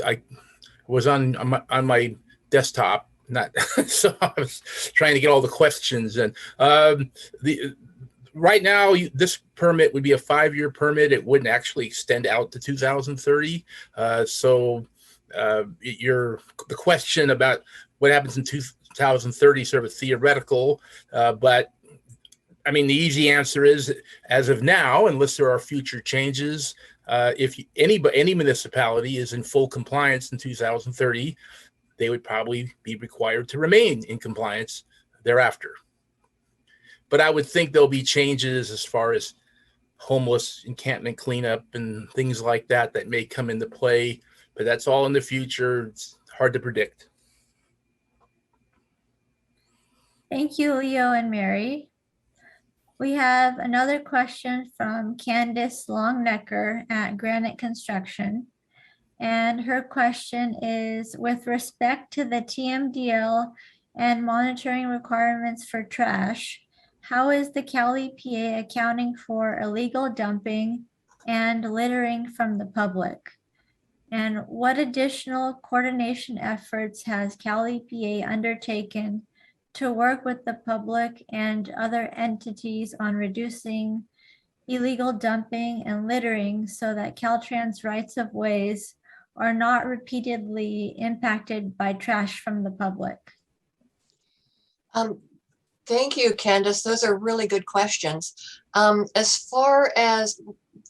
I was on my desktop, not so I was trying to get all the questions. And right now, this permit would be a 5-year permit. It wouldn't actually extend out to 2030. The question about what happens in 2030 is sort of theoretical, but I mean, the easy answer is, as of now, unless there are future changes, if any municipality is in full compliance in 2030, they would probably be required to remain in compliance thereafter. But I would think there'll be changes as far as homeless encampment cleanup and things like that that may come into play, but that's all in the future. It's hard to predict. Thank you, Leo and Mary. We have another question from Candice Longnecker at Granite Construction. And her question is, with respect to the TMDL and monitoring requirements for trash, how is the Cal EPA accounting for illegal dumping and littering from the public? And what additional coordination efforts has Cal EPA undertaken to work with the public and other entities on reducing illegal dumping and littering so that Caltrans rights of ways are not repeatedly impacted by trash from the public? Thank you, Candace. Those are really good questions. As far as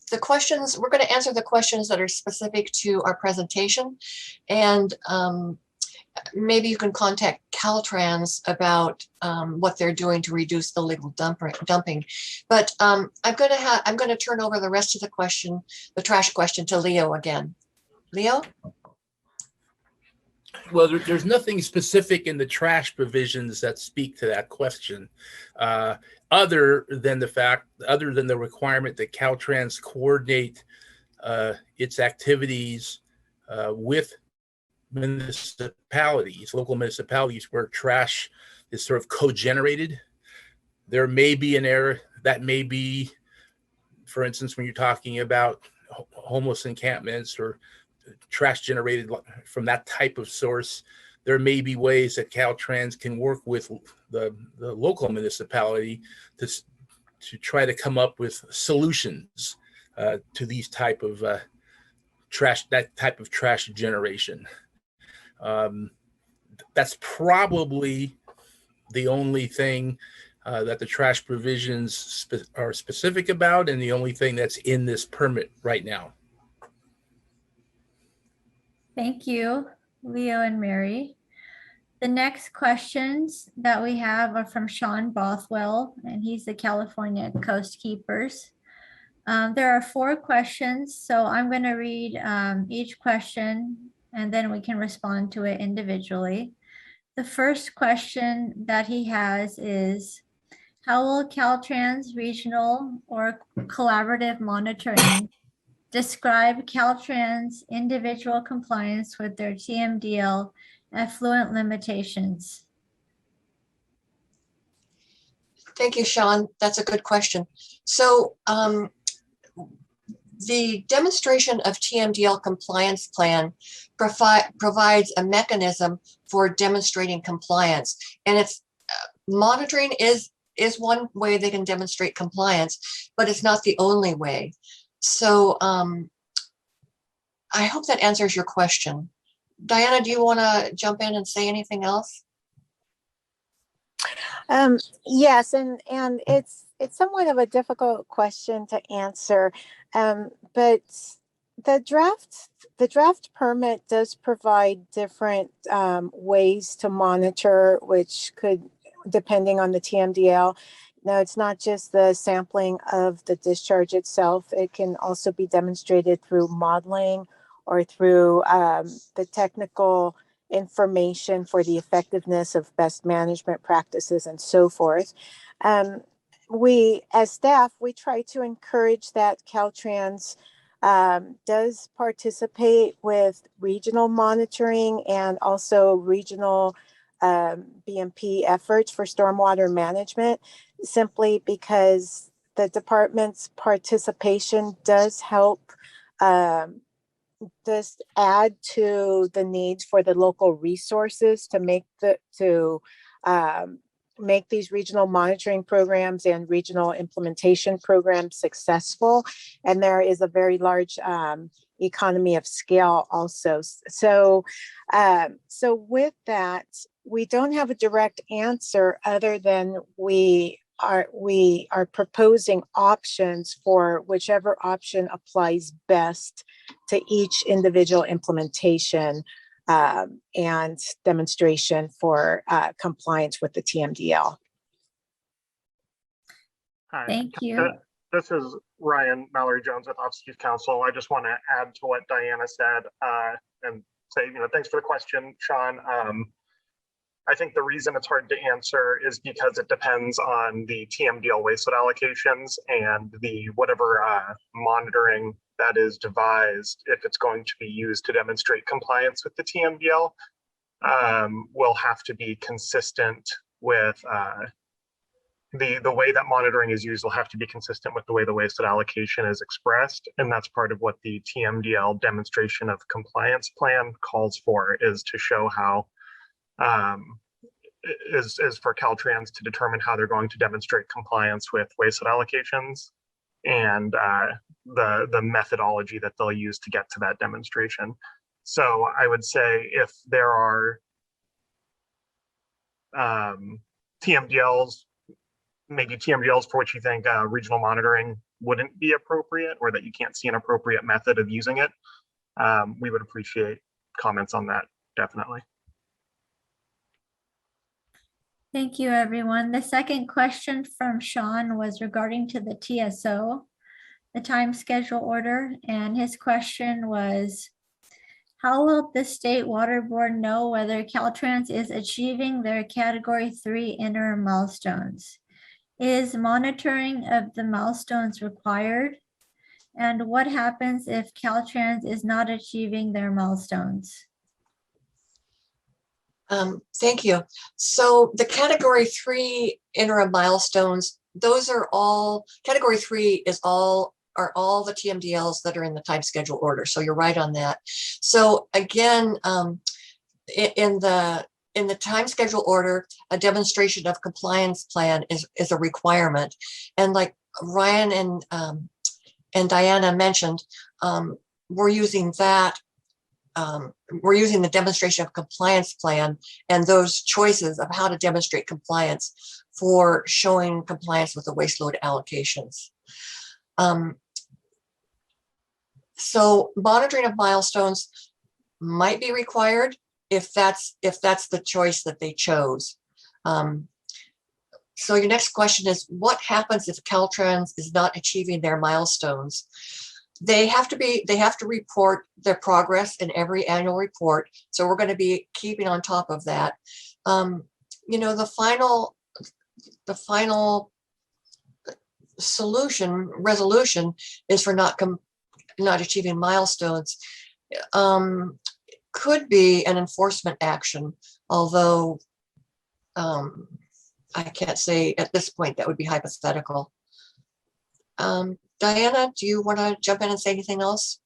the questions, we're going to answer the questions that are specific to our presentation, and maybe you can contact Caltrans about what they're doing to reduce illegal dumping. But I'm going to turn over the rest of the trash question, to Leo again. Leo? Well, there's nothing specific in the trash provisions that speak to that question, other than the requirement that Caltrans coordinate its activities with municipalities, local municipalities where trash is sort of co-generated. There may be an error that may be, for instance, when you're talking about homeless encampments or trash generated from that type of source, there may be ways that Caltrans can work with the local municipality to try to come up with solutions to these type of trash generation. That's probably the only thing that the trash provisions are specific about, and the only thing that's in this permit right now. Thank you, Leo and Mary. The next questions that we have are from Sean Bothwell, and he's the California Coast Keepers. There are 4 questions, so I'm going to read each question, and then we can respond to it individually. The first question that he has is, how will Caltrans regional or collaborative monitoring describe Caltrans' individual compliance with their TMDL effluent limitations? Thank you, Sean. That's a good question. So the demonstration of TMDL compliance plan provides a mechanism for demonstrating compliance, and it's monitoring is one way they can demonstrate compliance, but it's not the only way. So I hope that answers your question. Diana, do you want to jump in and say anything else? Yes, and it's somewhat of a difficult question to answer, but the draft permit does provide different ways to monitor, which could, depending on the TMDL. Now, it's not just the sampling of the discharge itself. It can also be demonstrated through modeling or through the technical information for the effectiveness of best management practices and so forth. We, as staff, we try to encourage that Caltrans does participate with regional monitoring and also regional BMP efforts for stormwater management, simply because the department's participation does help just add to the needs for the local resources to make make these regional monitoring programs and regional implementation programs successful. And there is a very large economy of scale also. So with that, we don't have a direct answer other than we are proposing options for whichever option applies best to each individual implementation and demonstration for compliance with the TMDL. Hi, Thank you. this is Ryan Mallory Jones with Office of Youth Council. I just want to add to what Diana said and say, thanks for the question, Sean. I think the reason it's hard to answer is because it depends on the TMDL wastewater allocations and the whatever monitoring that is devised. If it's going to be used to demonstrate compliance with the TMDL, will have to be consistent with the way that monitoring is used will have to be consistent with the way the wastewater allocation is expressed. And that's part of what the TMDL demonstration of compliance plan calls for, is to show how is for Caltrans to determine how they're going to demonstrate compliance with wastewater allocations and the methodology that they'll use to get to that demonstration. So I would say if there are TMDLs, maybe TMDLs for which you think regional monitoring wouldn't be appropriate, or that you can't see an appropriate method of using it, we would appreciate comments on that, definitely. Thank you, everyone. The second question from Sean was regarding to the TSO, the time schedule order, and his question was, how will the State Water Board know whether Caltrans is achieving their Category 3 interim milestones? Is monitoring of the milestones required? And what happens if Caltrans is not achieving their milestones? Thank you. So the Category 3 interim milestones, those are all, Category 3 are all the TMDLs that are in the time schedule order. So you're right on that. So again, in the time schedule order, a demonstration of compliance plan is a requirement. And like Ryan and Diana mentioned, we're using that. We're using the demonstration of compliance plan and those choices of how to demonstrate compliance for showing compliance with the waste load allocations. So monitoring of milestones might be required if that's the choice that they chose. So your next question is, what happens if Caltrans is not achieving their milestones? They have to report their progress in every annual report. So we're going to be keeping on top of that. The final resolution is for not not achieving milestones, could be an enforcement action, although I can't say at this point. That would be hypothetical. Diana, do you want to jump in and say anything else?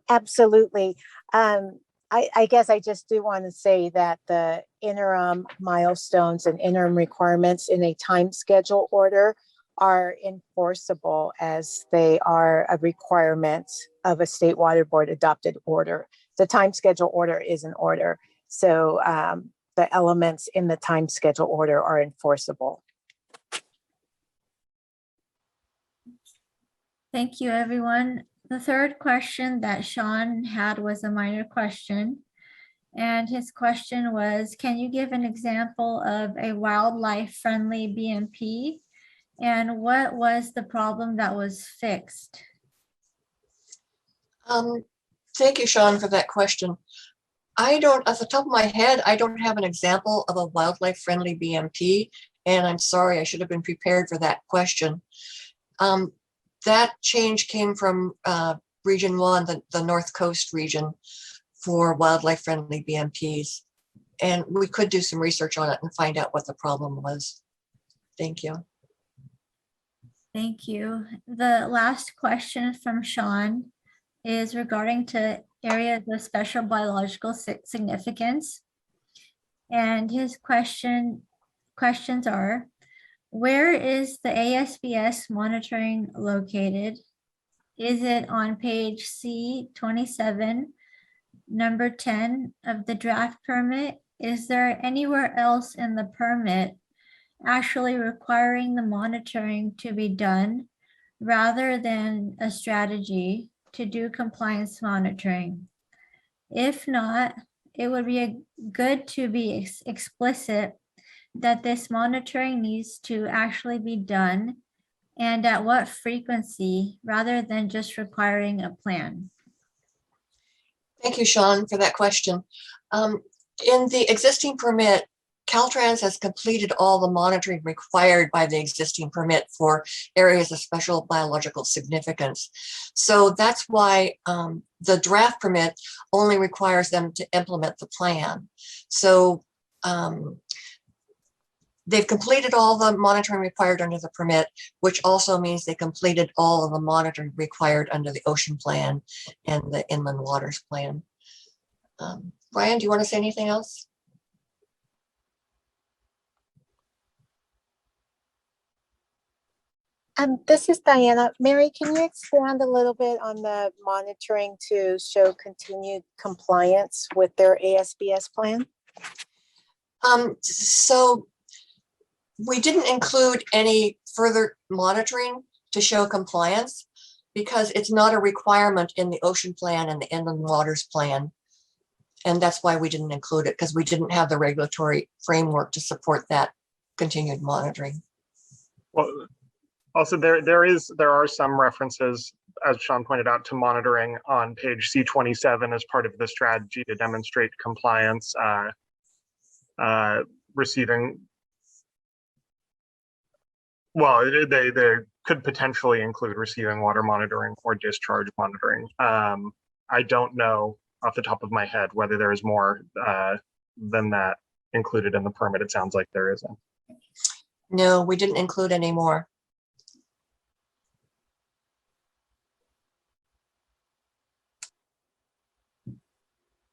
Absolutely. I guess I just do want to say that the interim milestones and interim requirements in a time schedule order are enforceable, as they are a requirement of a state water board adopted order. The time schedule order is an order. So the elements in the time schedule order are enforceable. Thank you, everyone. The third question that Sean had was a minor question. And his question was, can you give an example of a wildlife-friendly BMP? And what was the problem that was fixed? Thank you, Sean, for that question. I don't, off the top of my head, I don't have an example of a wildlife-friendly BMP, and I'm sorry, I should have been prepared for that question. That change came from Region 1, the North Coast region, for wildlife-friendly BMPs. And we could do some research on it and find out what the problem was. Thank you. Thank you. The last question from Sean is regarding to areas of special biological significance. And his questions are, where is the ASBS monitoring located? Is it on page C27, number 10 of the draft permit? Is there anywhere else in the permit actually requiring the monitoring to be done rather than a strategy to do compliance monitoring? If not, it would be good to be explicit that this monitoring needs to actually be done and at what frequency rather than just requiring a plan. Thank you, Sean, for that question. In the existing permit, Caltrans has completed all the monitoring required by the existing permit for areas of special biological significance. So that's why the draft permit only requires them to implement the plan. So they've completed all the monitoring required under the permit, which also means they completed all of the monitoring required under the ocean plan and the inland waters plan. Brian, do you want to say anything else? This is Diana. Mary, can you expand a little bit on the monitoring to show continued compliance with their ASBS plan? So we didn't include any further monitoring to show compliance because it's not a requirement in the ocean plan and the inland waters plan. And that's why we didn't include it, because we didn't have the regulatory framework to support that continued monitoring. Well, also, there are some references, as Sean pointed out, to monitoring on page C27 as part of the strategy to demonstrate compliance, receiving. Well, they could potentially include receiving water monitoring or discharge monitoring. I don't know off the top of my head whether there is more than that included in the permit. It sounds like there isn't. No, we didn't include any more.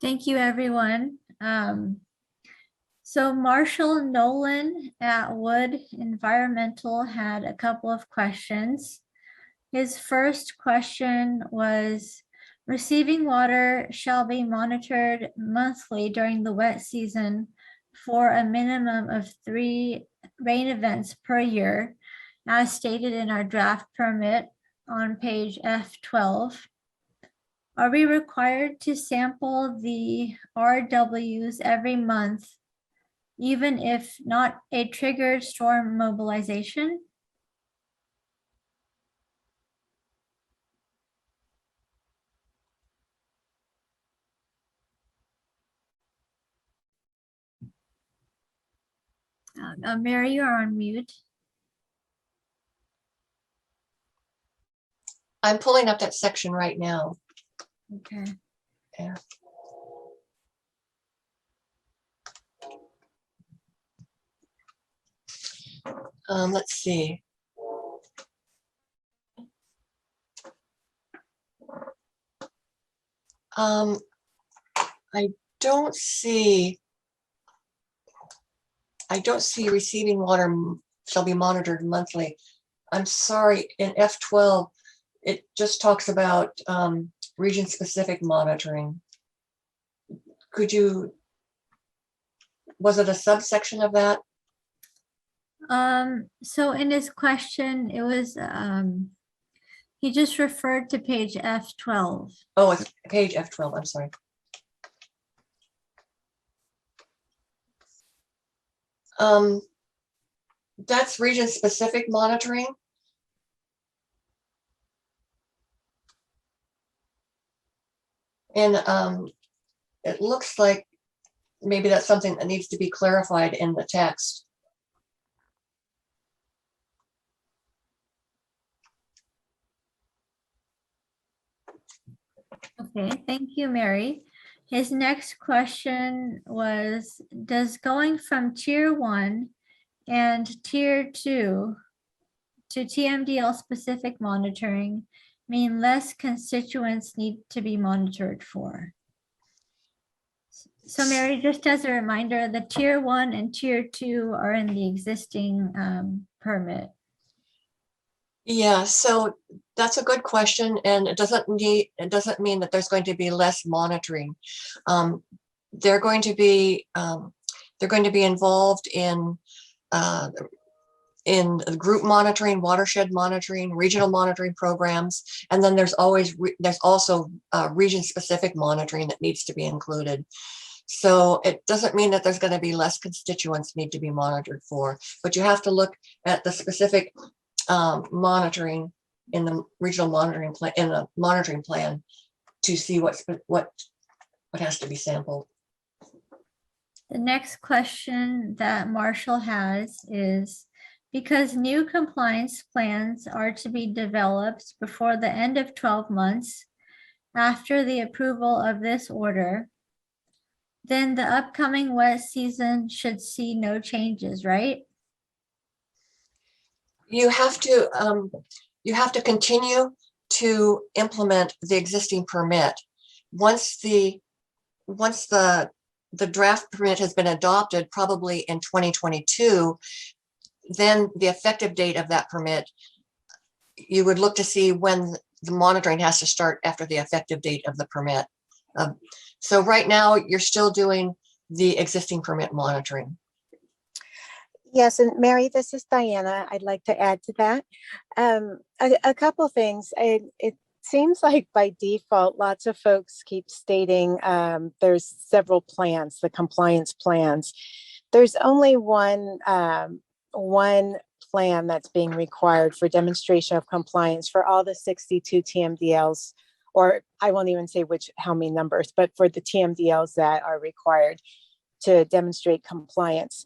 Thank you, everyone. So Marshall Nolan at Wood Environmental had a couple of questions. His first question was, receiving water shall be monitored monthly during the wet season for a minimum of 3 rain events per year, as stated in our draft permit on page F12. Are we required to sample the RWs every month, even if not a triggered storm mobilization? Mary, you're on mute. I'm pulling up that section right now. Okay. Yeah. Let's see. I don't see receiving water shall be monitored monthly. I'm sorry, in F12, it just talks about region-specific monitoring. Was it a subsection of that? So in his question, it was, he just referred to page F12. Oh, it's page F12, I'm sorry. That's region-specific monitoring. And it looks like maybe that's something that needs to be clarified in the text. Okay, thank you, Mary. His next question was, does going from tier 1 and tier 2 to TMDL specific monitoring mean less constituents need to be monitored for? So Mary, just as a reminder, the tier 1 and tier 2 are in the existing permit. Yeah, so that's a good question, and it doesn't mean that there's going to be less monitoring. They're going to be involved in group monitoring, watershed monitoring, regional monitoring programs, and then there's also region-specific monitoring that needs to be included. So it doesn't mean that there's going to be less constituents need to be monitored for, but you have to look at the specific monitoring in the regional monitoring plan, in the monitoring plan, to see what has to be sampled. The next question that Marshall has is, because new compliance plans are to be developed before the end of 12 months after the approval of this order, then the upcoming wet season should see no changes, right? You have to continue to implement the existing permit. Once the draft permit has been adopted, probably in 2022, then the effective date of that permit, you would look to see when the monitoring has to start after the effective date of the permit. So right now, you're still doing the existing permit monitoring. Yes, and Mary, this is Diana. I'd like to add to that. A couple things. It seems like by default, lots of folks keep stating there's several plans, the compliance plans. There's only one plan that's being required for demonstration of compliance for all the 62 TMDLs, or I won't even say how many numbers, but for the TMDLs that are required to demonstrate compliance.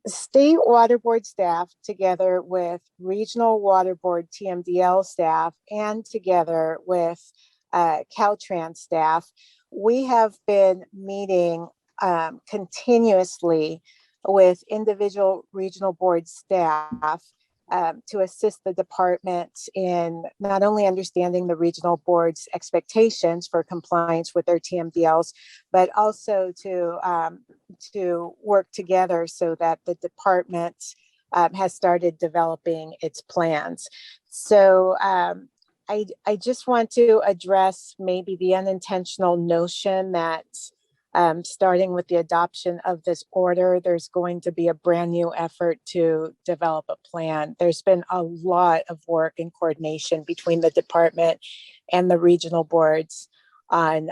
State Waterboard staff, together with regional Waterboard TMDL staff, and together with Caltrans staff, we have been meeting continuously with individual regional board staff to assist the department in not only understanding the regional board's expectations for compliance with their TMDLs, but also to work together so that the department has started developing its plans. So I just want to address maybe the unintentional notion that starting with the adoption of this order, there's going to be a brand new effort to develop a plan. There's been a lot of work and coordination between the department and the regional boards on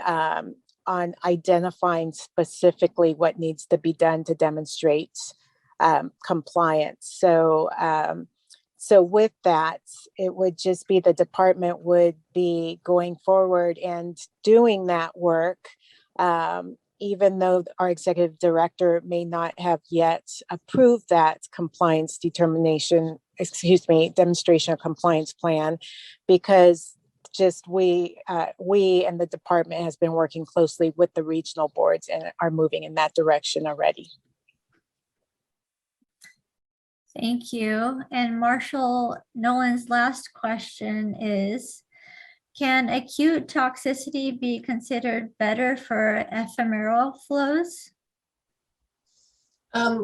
identifying specifically what needs to be done to demonstrate compliance. So with that, it would just be the department would be going forward and doing that work, even though our executive director may not have yet approved that compliance determination demonstration of compliance plan, because just we and the department has been working closely with the regional boards and are moving in that direction already. Thank you. And Marshall Nolan's last question is, can acute toxicity be considered better for ephemeral flows?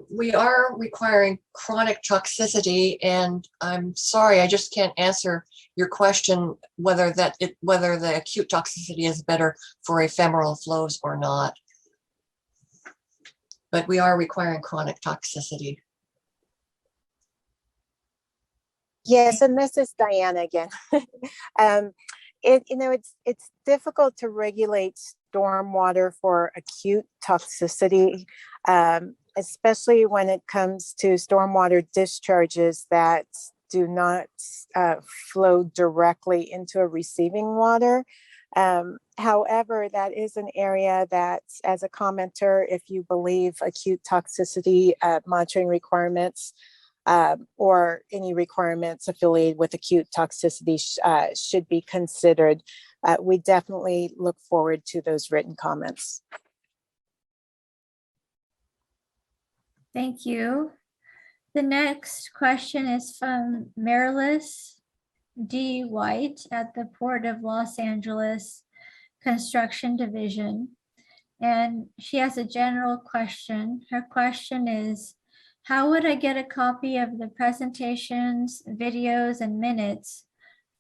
We are requiring chronic toxicity, and I'm sorry, I just can't answer your question whether the acute toxicity is better for ephemeral flows or not. But we are requiring chronic toxicity. Yes, and this is Diana again. It's difficult to regulate stormwater for acute toxicity, especially when it comes to stormwater discharges that do not flow directly into a receiving water. However, that is an area that, as a commenter, if you believe acute toxicity monitoring requirements or any requirements affiliated with acute toxicity should be considered, we definitely look forward to those written comments. Thank you. The next question is from Marilys D. White at the Port of Los Angeles Construction Division. And she has a general question. Her question is, how would I get a copy of the presentations, videos, and minutes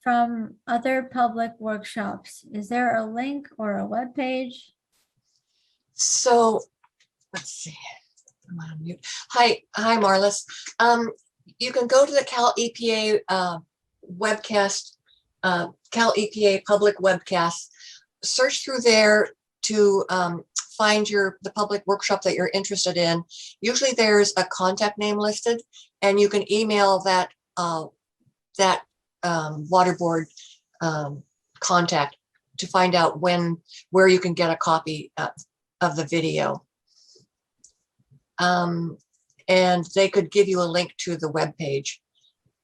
from other public workshops? Is there a link or a web page? So let's see. I'm on mute. Hi, Marlis. You can go to the Cal EPA webcast, Cal EPA public webcast. Search through there to find the public workshop that you're interested in. Usually there's a contact name listed, and you can email that Waterboard contact to find out where you can get a copy of the video. And they could give you a link to the web page.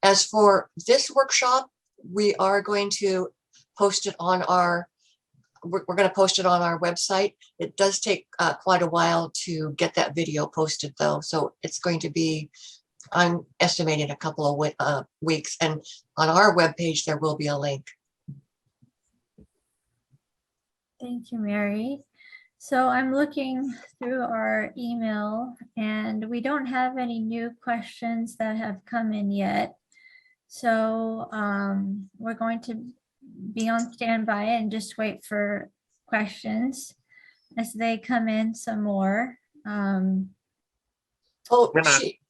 As for this workshop, we are going to post it on we're going to post it on our website. It does take quite a while to get that video posted though. So it's going to be, I'm estimating, a couple of weeks, and on our webpage, there will be a link. Thank you, Mary. So I'm looking through our email and we don't have any new questions that have come in yet. So we're going to be on standby and just wait for questions as they come in some more. Oh,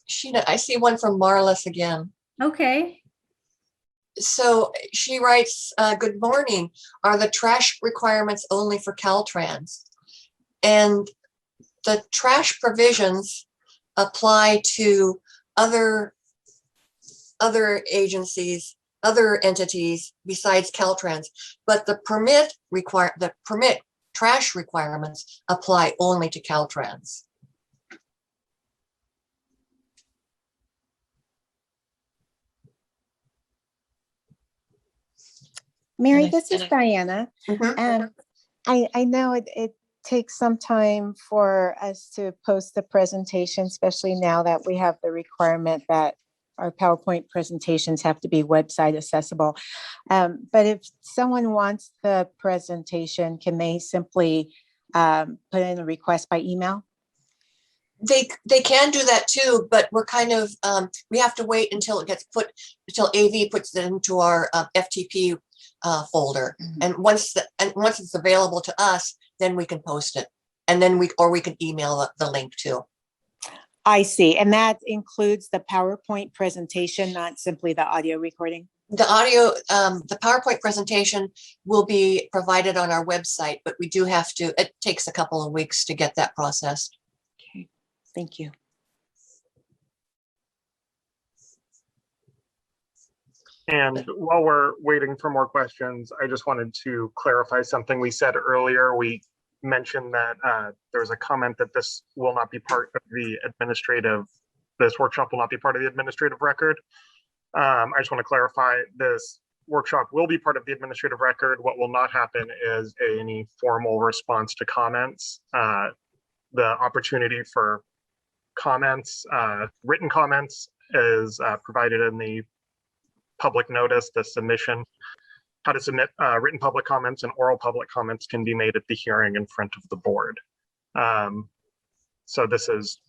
Sheena, I see one from Marlis again. Okay. So she writes, good morning. Are the trash requirements only for Caltrans? And the trash provisions apply to other agencies, other entities besides Caltrans, but the permit trash requirements apply only to Caltrans. Mary, this is Diana. Mm-hmm. I know it takes some time for us to post the presentation, especially now that we have the requirement that our PowerPoint presentations have to be website accessible. But if someone wants the presentation, can they simply put in a request by email? They can do that too, but we're kind of, we have to wait until it gets until AV puts it into our FTP folder. Mm-hmm. And once it's available to us, then we can post it. And then we can email the link too. I see. And that includes the PowerPoint presentation, not simply the audio recording? The audio, the PowerPoint presentation will be provided on our website, but we do have to, it takes a couple of weeks to get that processed. Okay, thank you. And while we're waiting for more questions, I just wanted to clarify something we said earlier. We mentioned that there's a comment that this will not be part of the administrative, this workshop will not be part of the administrative record. I just want to clarify, this workshop will be part of the administrative record. What will not happen is any formal response to comments. The opportunity for comments, written comments, is provided in the public notice, the submission. How to submit written public comments and oral public comments can be made at the hearing in front of the board. So this is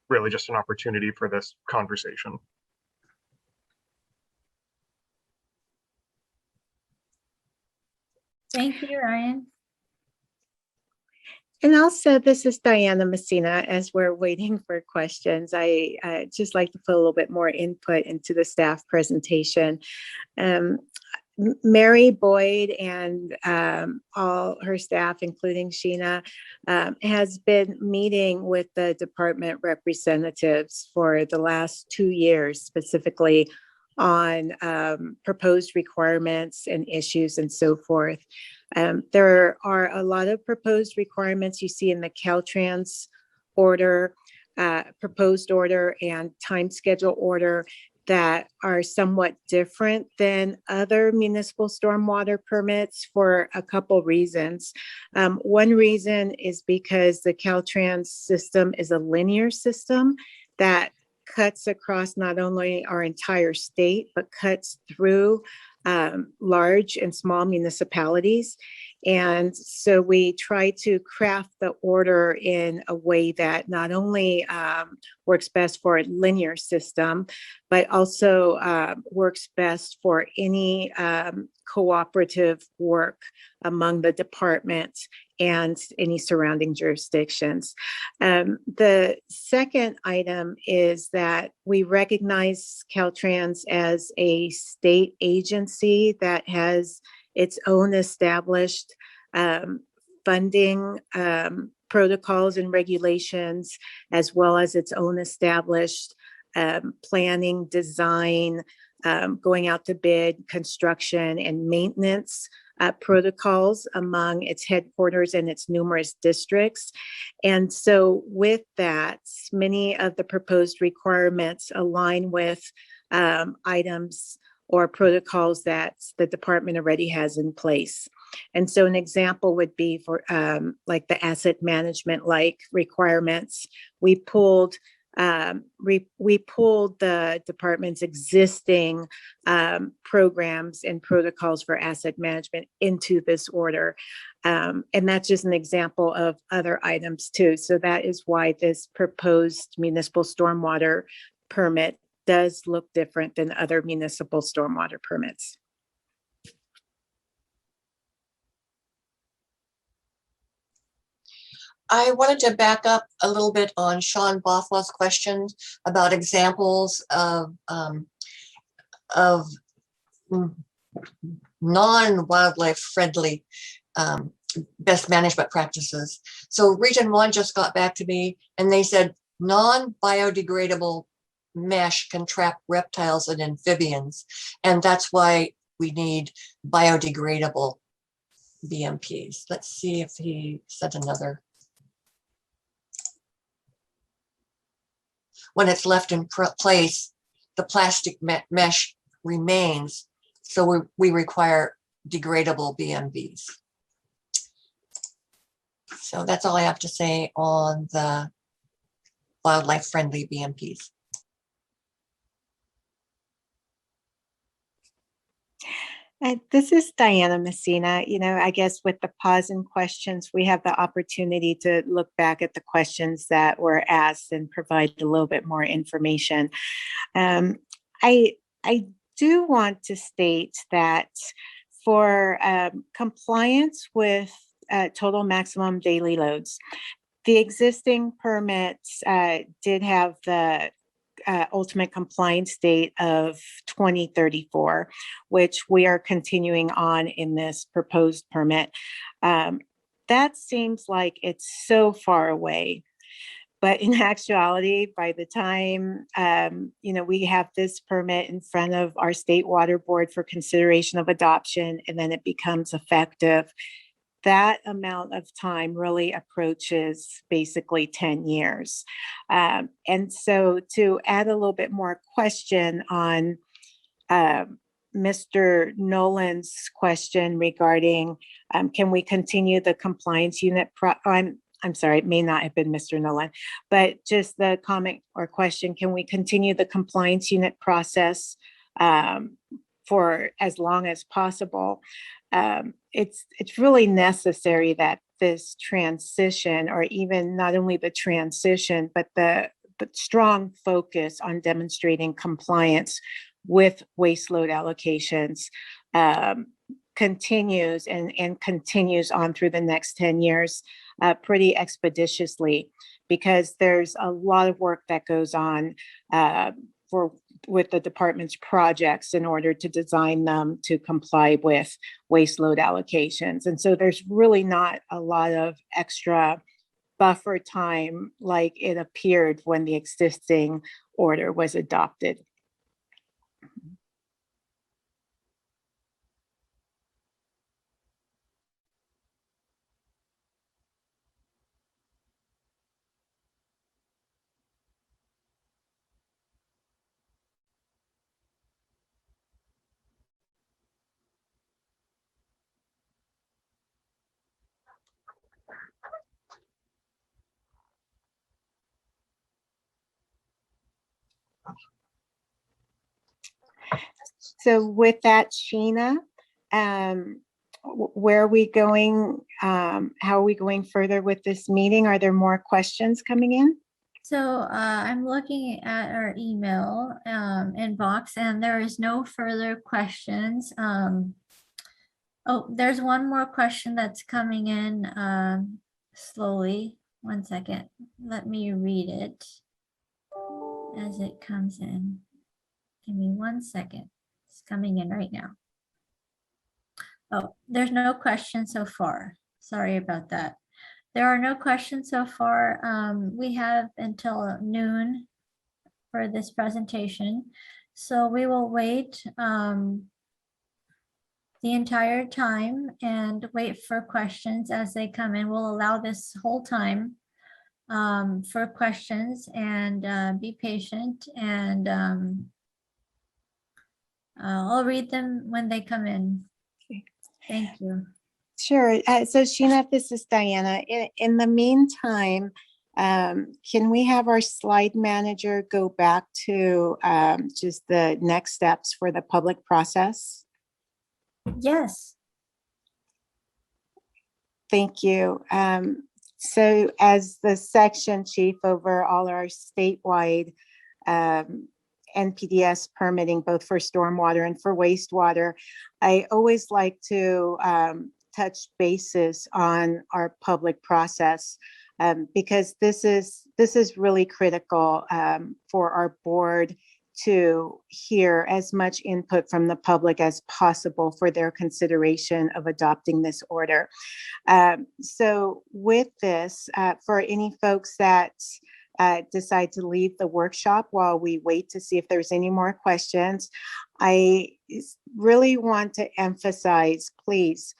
really just an opportunity for this conversation. Thank you, Ryan. And also, this is Diana Messina. As we're waiting for questions, I just like to put a little bit more input into the staff presentation. Mary Boyd and all her staff, including Sheena, has been meeting with the department representatives for the last 2 years, specifically on proposed requirements and issues and so forth. There are a lot of proposed requirements you see in the Caltrans order, proposed order, and time schedule order that are somewhat different than other municipal stormwater permits for a couple reasons. One reason is because the Caltrans system is a linear system that cuts across not only our entire state, but cuts through large and small municipalities. And so we try to craft the order in a way that not only works best for a linear system, but also works best for any cooperative work among the departments and any surrounding jurisdictions. The second item is that we recognize Caltrans as a state agency that has its own established funding protocols and regulations, as well as its own established planning, design, going out to bid, construction, and maintenance protocols among its headquarters and its numerous districts. And so with that, many of the proposed requirements align with items or protocols that the department already has in place. And so an example would be for like the asset management like requirements. We pulled the department's existing programs and protocols for asset management into this order. And that's just an example of other items too. So that is why this proposed municipal stormwater permit does look different than other municipal stormwater permits. I wanted to back up a little bit on Sean Bothwell's questions about examples of non-wildlife friendly best management practices. So Region 1 just got back to me and they said non-biodegradable mesh can trap reptiles and amphibians. And that's why we need biodegradable BMPs. Let's see if he said another. When it's left in place, the plastic mesh remains. So we require degradable BMVs. So that's all I have to say on the wildlife friendly BMPs. This is Diana Messina. You know, I guess with the pause in questions, we have the opportunity to look back at the questions that were asked and provide a little bit more information. I do want to state that for compliance with total maximum daily loads, the existing permits did have the ultimate compliance date of 2034, which we are continuing on in this proposed permit. That seems like it's so far away, but in actuality, by the time we have this permit in front of our state water board for consideration of adoption, and then it becomes effective, that amount of time really approaches basically 10 years. And so to add a little bit more question on Mr. Nolan's question regarding, can we continue the compliance unit? I'm sorry, it may not have been Mr. Nolan, but just the comment or question, can we continue the compliance unit process for as long as possible? It's really necessary that this transition, or even not only the transition, but strong focus on demonstrating compliance with waste load allocations continues and continues on through the next 10 years pretty expeditiously, because there's a lot of work that goes on with the department's projects in order to design them to comply with waste load allocations. And so there's really not a lot of extra buffer time like it appeared when the existing order was adopted. So with that, Sheena, where are we going? How are we going further with this meeting? Are there more questions coming in? So I'm looking at our email inbox, and there is no further questions. Oh, there's one more question that's coming in slowly. 1 second. Let me read it as it comes in. Give me 1 second. It's coming in right now. Oh, there's no questions so far. Sorry about that. There are no questions so far. We have until noon for this presentation. So we will wait the entire time and wait for questions as they come in. We'll allow this whole time for questions, and be patient, and I'll read them when they come in. Okay. Thank you. Sure. So Sheena, this is Diana. In the meantime, can we have our slide manager go back to just the next steps for the public process? Yes. Thank you. So as the section chief over all our statewide NPDES permitting, both for stormwater and for wastewater, I always like to touch bases on our public process, because this is really critical for our board to hear as much input from the public as possible for their consideration of adopting this order. So with this, for any folks that decide to leave the workshop while we wait to see if there's any more questions, I really want to emphasize, please,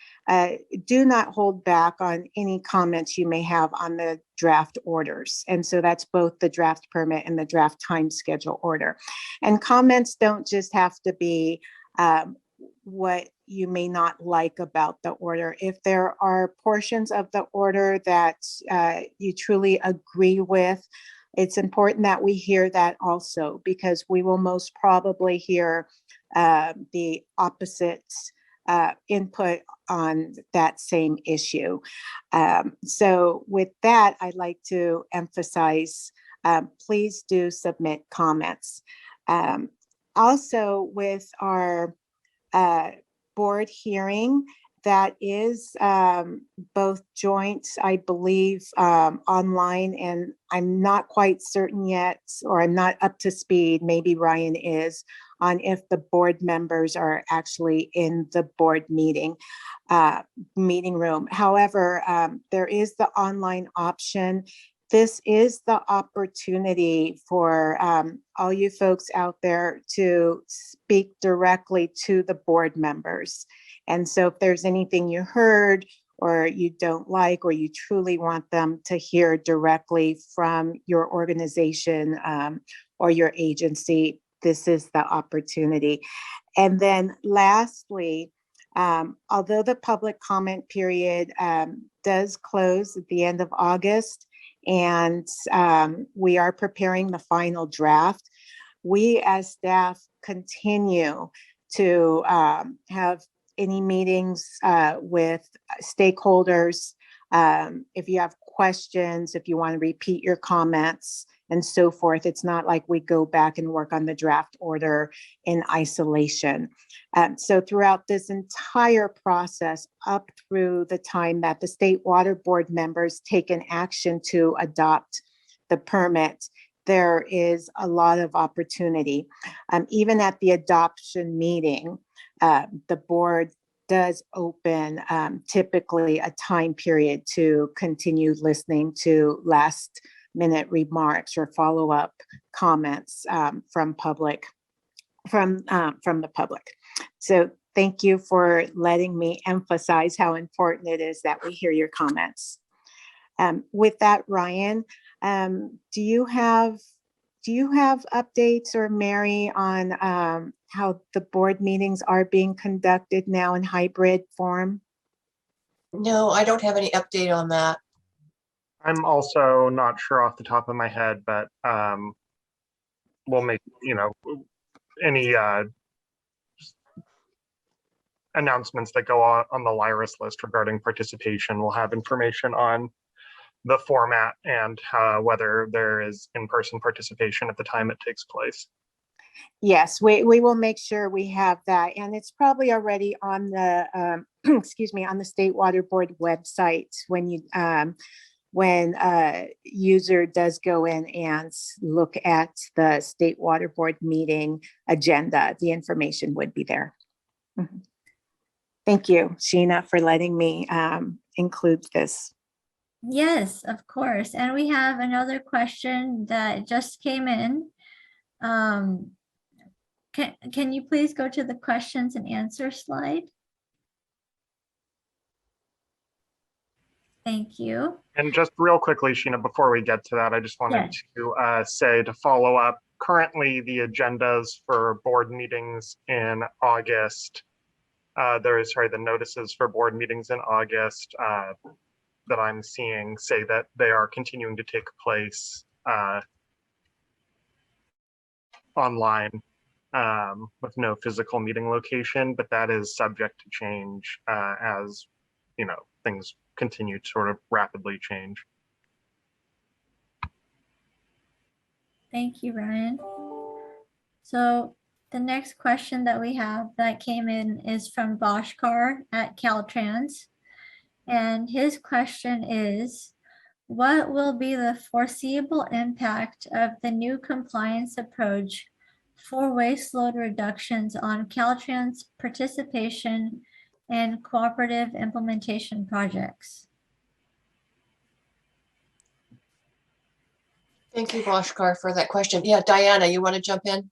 do not hold back on any comments you may have on the draft orders. And so that's both the draft permit and the draft time schedule order. And comments don't just have to be what you may not like about the order. If there are portions of the order that you truly agree with, it's important that we hear that also, because we will most probably hear the opposite input on that same issue. So with that, I'd like to emphasize, please do submit comments. Also with our board hearing, that is both joint, I believe, online, and I'm not quite certain yet, or I'm not up to speed, maybe Ryan is, on if the board members are actually in the board meeting room. However, there is the online option. This is the opportunity for all you folks out there to speak directly to the board members. And so if there's anything you heard or you don't like, or you truly want them to hear directly from your organization or your agency, this is the opportunity. And then lastly, although the public comment period does close at the end of August, and we are preparing the final draft, we as staff continue to have any meetings with stakeholders. If you have questions, if you want to repeat your comments and so forth, it's not like we go back and work on the draft order in isolation. So throughout this entire process, up through the time that the State Water Board members take an action to adopt the permit, there is a lot of opportunity. Even at the adoption meeting, the board does open typically a time period to continue listening to last minute remarks or follow-up comments from the public. So thank you for letting me emphasize how important it is that we hear your comments. With that, Ryan, do you have updates, or Mary, on how the board meetings are being conducted now in hybrid form? No, I don't have any update on that. I'm also not sure off the top of my head, but we'll make, any announcements that go on the LIRIS list regarding participation. We'll have information on the format and whether there is in-person participation at the time it takes place. Yes, we will make sure we have that, and it's probably already on the excuse me, on the State Water Board website when a user does go in and look at the State Water Board meeting agenda. The information would be there. Mm-hmm. Thank you, Sheena, for letting me include this. Yes, of course. And we have another question that just came in. Can you please go to the questions and answers slide? Thank you. And just real quickly, Sheena, before we get to that, I just wanted to say, to follow up, currently the agendas for board meetings in August, the notices for board meetings in August that I'm seeing say that they are continuing to take place online with no physical meeting location, but that is subject to change as things continue to sort of rapidly change. Thank you, Ryan. So the next question that we have that came in is from Bhaskar at Caltrans. And his question is, what will be the foreseeable impact of the new compliance approach for waste load reductions on Caltrans participation in cooperative implementation projects? Thank you, Bhaskar, for that question. Yeah, Diana, you want to jump in?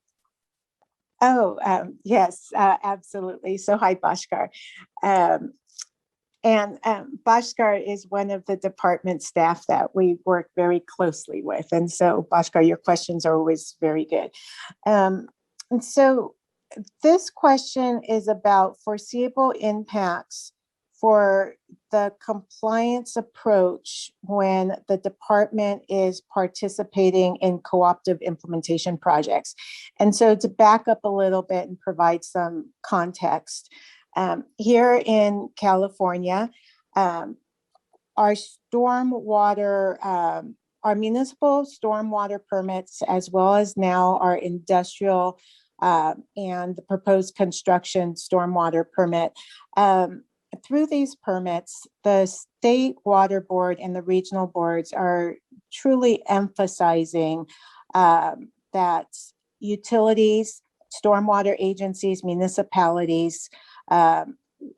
Oh, yes, absolutely. So hi, Bhaskar. And Bhaskar is one of the department staff that we work very closely with. And so Bhaskar, your questions are always very good. And so this question is about foreseeable impacts for the compliance approach when the department is participating in cooperative implementation projects. And so to back up a little bit and provide some context, here in California, our stormwater, our municipal stormwater permits, as well as now our industrial and the proposed construction stormwater permit, through these permits, the State Water Board and the regional boards are truly emphasizing that utilities, stormwater agencies, municipalities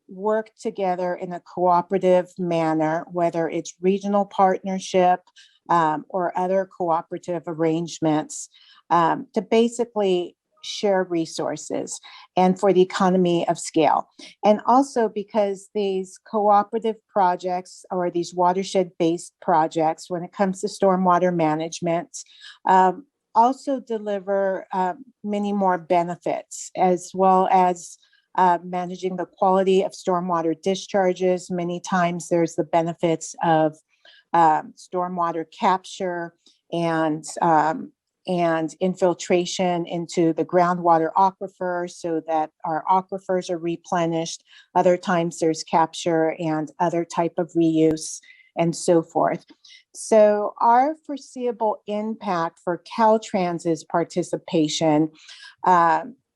work together in a cooperative manner, whether it's regional partnership or other cooperative arrangements, to basically share resources and for the economy of scale. And also because these cooperative projects or these watershed-based projects, when it comes to stormwater management, also deliver many more benefits, as well as managing the quality of stormwater discharges. Many times there's the benefits of stormwater capture and infiltration into the groundwater aquifer so that our aquifers are replenished. Other times there's capture and other type of reuse and so forth. So our foreseeable impact for Caltrans's participation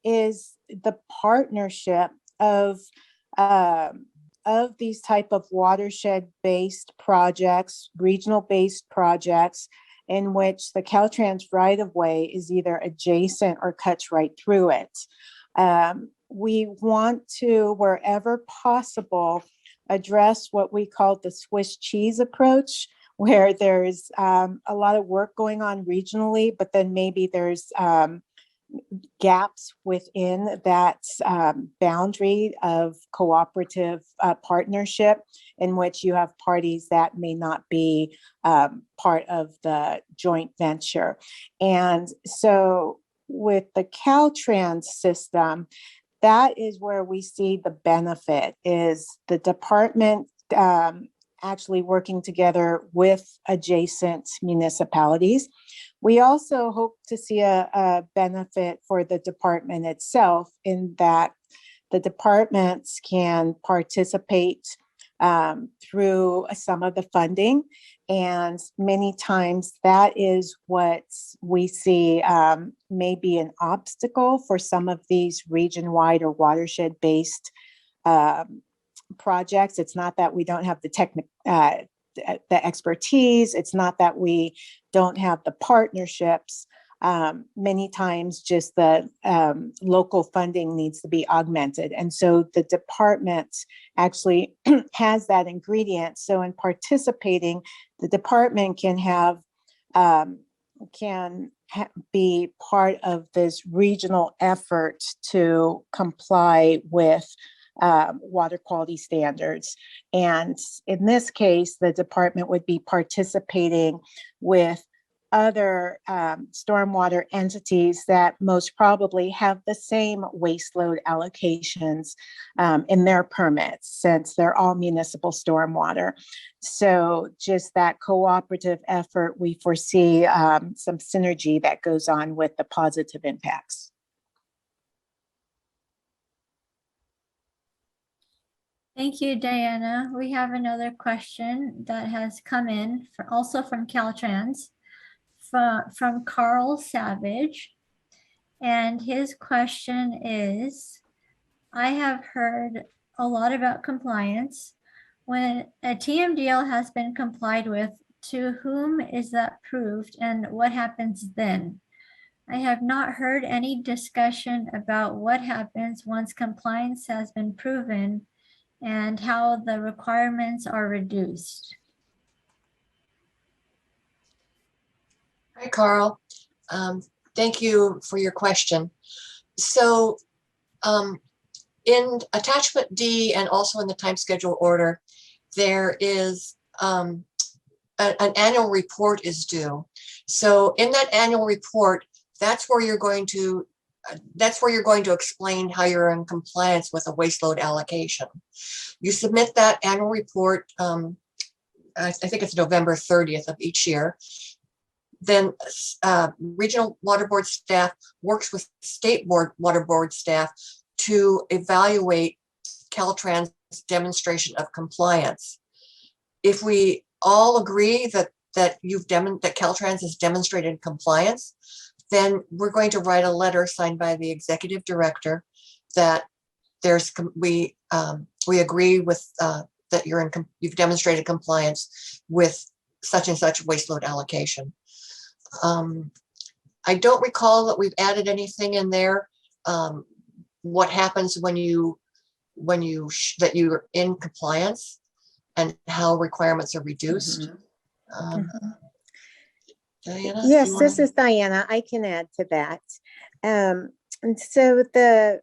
is the partnership of these type of watershed-based projects, regional-based projects, in which the Caltrans right-of-way is either adjacent or cuts right through it. We want to, wherever possible, address what we call the Swiss cheese approach, where there's a lot of work going on regionally, but then maybe there's gaps within that boundary of cooperative partnership, in which you have parties that may not be part of the joint venture. And so with the Caltrans system, that is where we see the benefit, is the department actually working together with adjacent municipalities. We also hope to see a benefit for the department itself, in that the departments can participate through some of the funding. And many times that is what we see may be an obstacle for some of these region-wide or watershed-based projects. It's not that we don't have the expertise. It's not that we don't have the partnerships. Many times just the local funding needs to be augmented. And so the department actually has that ingredient. So in participating, the department can have, be part of this regional effort to comply with water quality standards. And in this case, the department would be participating with other stormwater entities that most probably have the same waste load allocations in their permits, since they're all municipal stormwater. So just that cooperative effort, we foresee some synergy that goes on with the positive impacts. Thank you, Diana. We have another question that has come in also from Caltrans, from Carl Savage. And his question is, I have heard a lot about compliance. When a TMDL has been complied with, to whom is that proved and what happens then? I have not heard any discussion about what happens once compliance has been proven and how the requirements are reduced. Hi, Carl. Thank you for your question. So in attachment D and also in the time schedule order, there is an annual report is due. So in that annual report, that's where you're going to explain how you're in compliance with a waste load allocation. You submit that annual report, I think it's November 30th of each year. Then regional water board staff works with state water board staff to evaluate Caltrans' demonstration of compliance. If we all agree that Caltrans has demonstrated compliance, then we're going to write a letter signed by the executive director that we agree with that you've demonstrated compliance with such and such waste load allocation. I don't recall that we've added anything in there. What happens when you're in compliance and how requirements are reduced. Diana, yes, this is Diana. I can add to that. And so the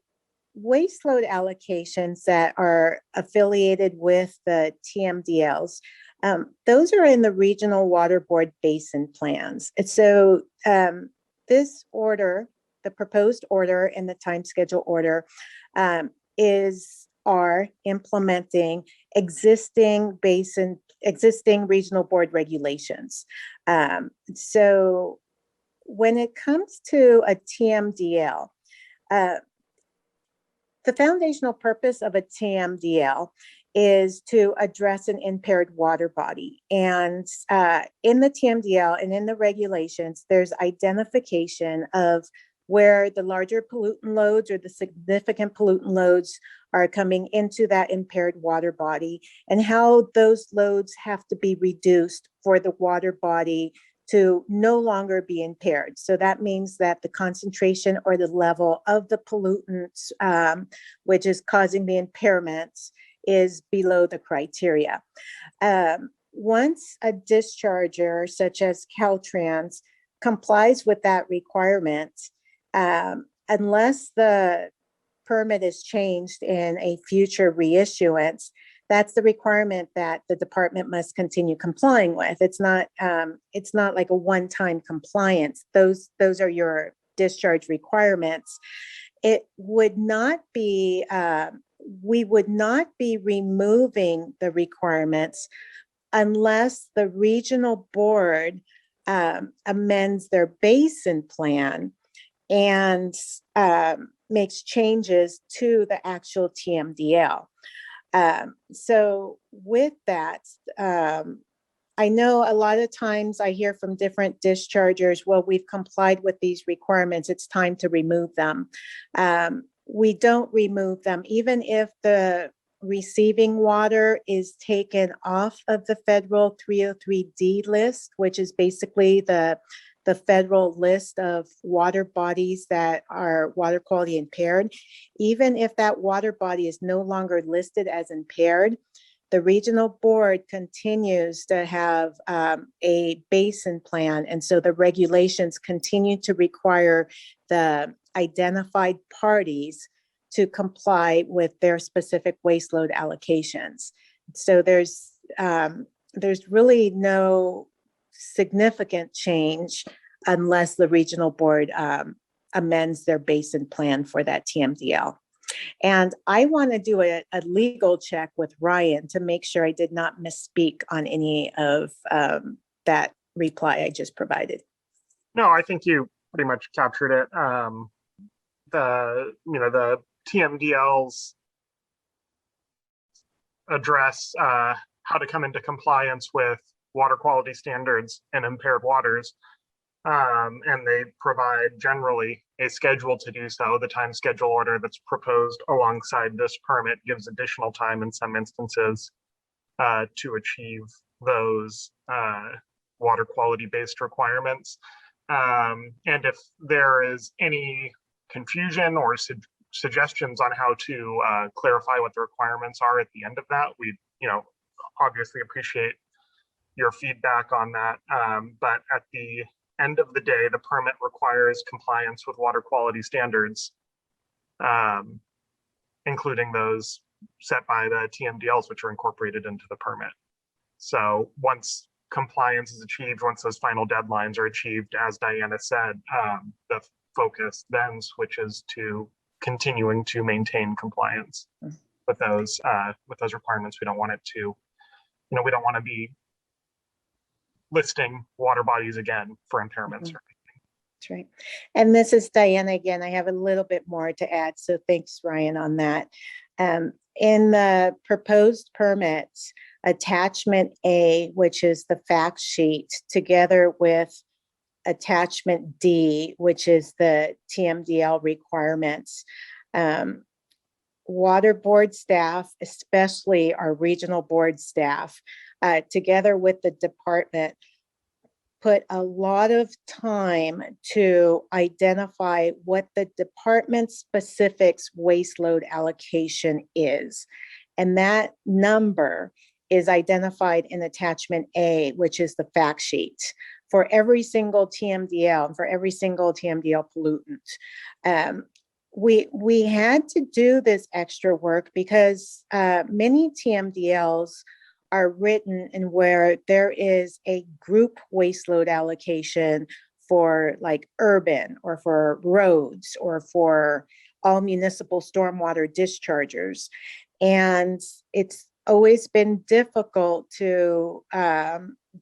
waste load allocations that are affiliated with the TMDLs, those are in the regional water board basin plans. And so this order, the proposed order and the time schedule order are implementing existing regional board regulations. So when it comes to a TMDL, the foundational purpose of a TMDL is to address an impaired water body. And in the TMDL and in the regulations, there's identification of where the larger pollutant loads or the significant pollutant loads are coming into that impaired water body, and how those loads have to be reduced for the water body to no longer be impaired. So that means that the concentration or the level of the pollutants, which is causing the impairments, is below the criteria. Once a discharger such as Caltrans complies with that requirement, unless the permit is changed in a future reissuance, that's the requirement that the department must continue complying with. It's not like a one-time compliance. Those are your discharge requirements. It would not be, we would not be removing the requirements unless the regional board amends their basin plan and makes changes to the actual TMDL. So with that, I know a lot of times I hear from different dischargers, well, we've complied with these requirements, it's time to remove them. We don't remove them, even if the receiving water is taken off of the federal 303D list, which is basically the federal list of water bodies that are water quality impaired. Even if that water body is no longer listed as impaired, the regional board continues to have a basin plan. And so the regulations continue to require the identified parties to comply with their specific waste load allocations. So there's really no significant change unless the regional board amends their basin plan for that TMDL. And I want to do a legal check with Ryan to make sure I did not misspeak on any of that reply I just provided. No, I think you pretty much captured it. The TMDLs address how to come into compliance with water quality standards and impaired waters. And they provide generally a schedule to do so. The time schedule order that's proposed alongside this permit gives additional time in some instances to achieve those water quality based requirements. And if there is any confusion or suggestions on how to clarify what the requirements are at the end of that, we obviously appreciate your feedback on that. But at the end of the day, the permit requires compliance with water quality standards, including those set by the TMDLs, which are incorporated into the permit. So once compliance is achieved, once those final deadlines are achieved, as Diana said, the focus then switches to continuing to maintain compliance with those requirements. We don't want it to, we don't want to be listing water bodies again for impairments or anything. That's right. And this is Diana again. I have a little bit more to add, so thanks, Ryan, on that. In the proposed permits, attachment A, which is the fact sheet, together with attachment D, which is the TMDL requirements, water board staff, especially our regional board staff, together with the department, put a lot of time to identify what the department specifics waste load allocation is. And that number is identified in attachment A, which is the fact sheet for every single TMDL and for every single TMDL pollutant. We had to do this extra work because many TMDLs are written in where there is a group waste load allocation for like urban or for roads or for all municipal stormwater dischargers. And it's always been difficult to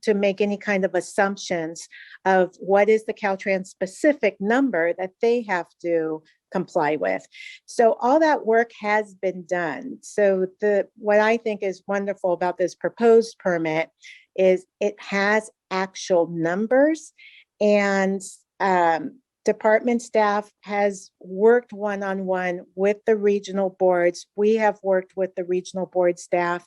make any kind of assumptions of what is the Caltrans specific number that they have to comply with. So all that work has been done. So what I think is wonderful about this proposed permit is it has actual numbers, and department staff has worked one-on-one with the regional boards. We have worked with the regional board staff.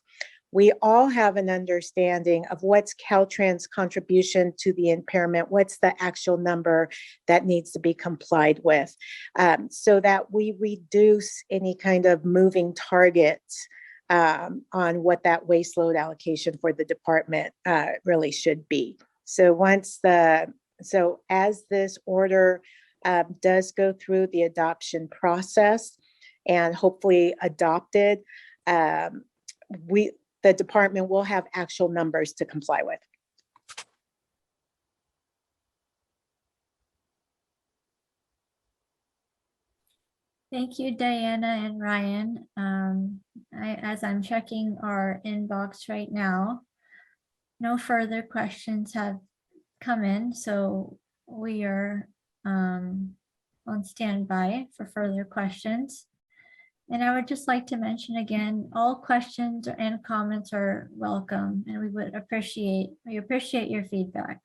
We all have an understanding of what's Caltrans' contribution to the impairment, what's the actual number that needs to be complied with, so that we reduce any kind of moving targets on what that waste load allocation for the department really should be. So as this order does go through the adoption process and hopefully adopted, the department will have actual numbers to comply with. Thank you, Diana and Ryan. As I'm checking our inbox right now, no further questions have come in, so we are on standby for further questions. And I would just like to mention again, all questions and comments are welcome, and we appreciate your feedback.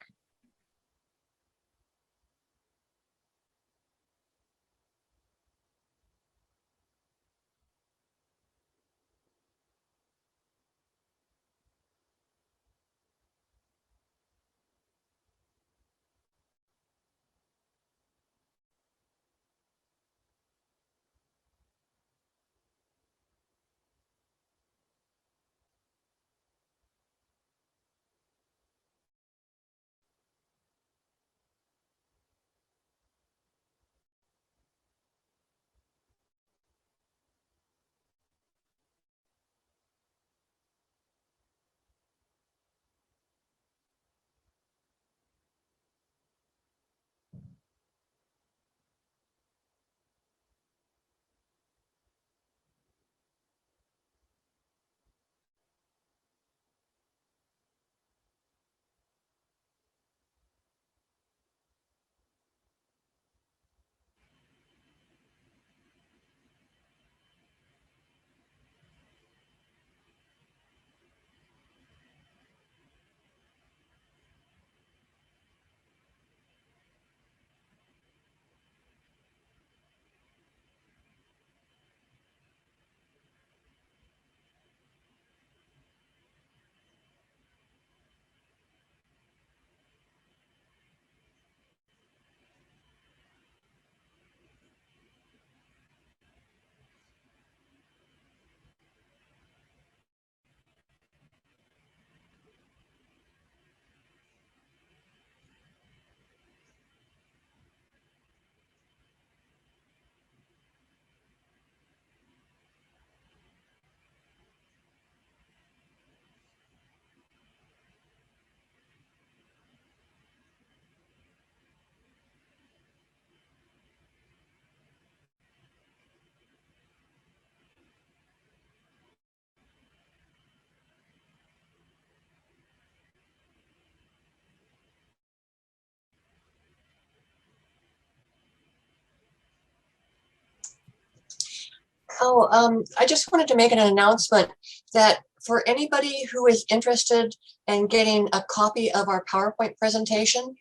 I just wanted to make an announcement that for anybody who is interested in getting a copy of our PowerPoint presentation,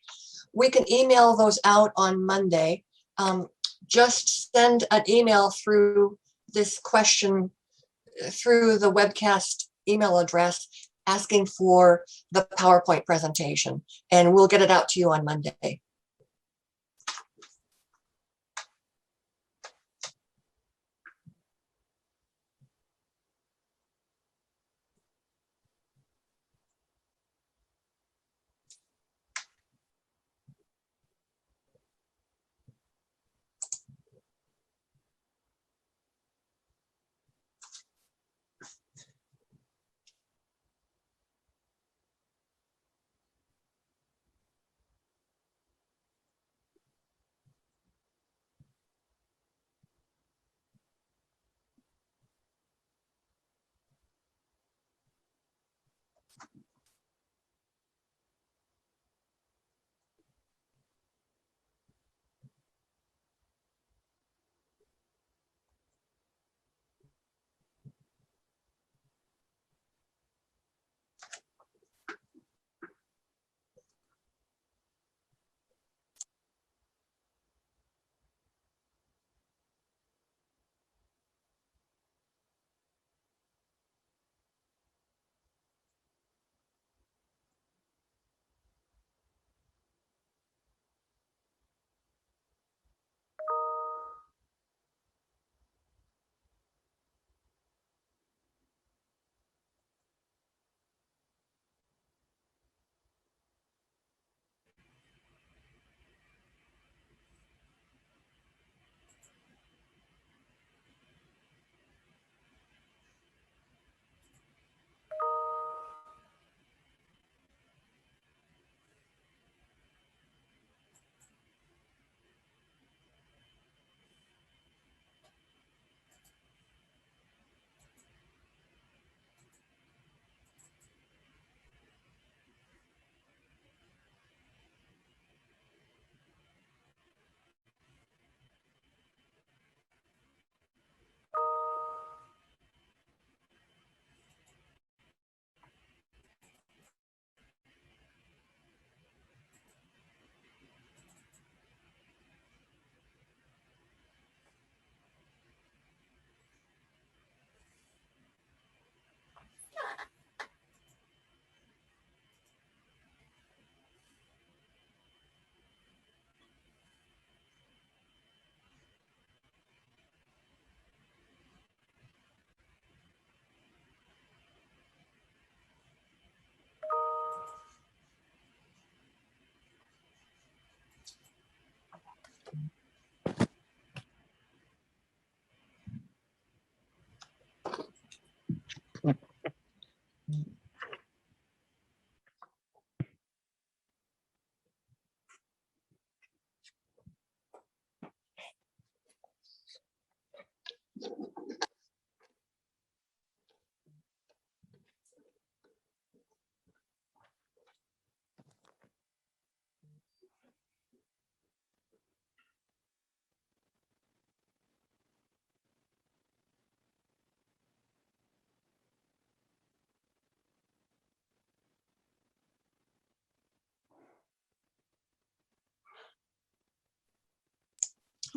we can email those out on Monday. Just send an email through this question through the webcast email address asking for the PowerPoint presentation, and we'll get it out to you on Monday.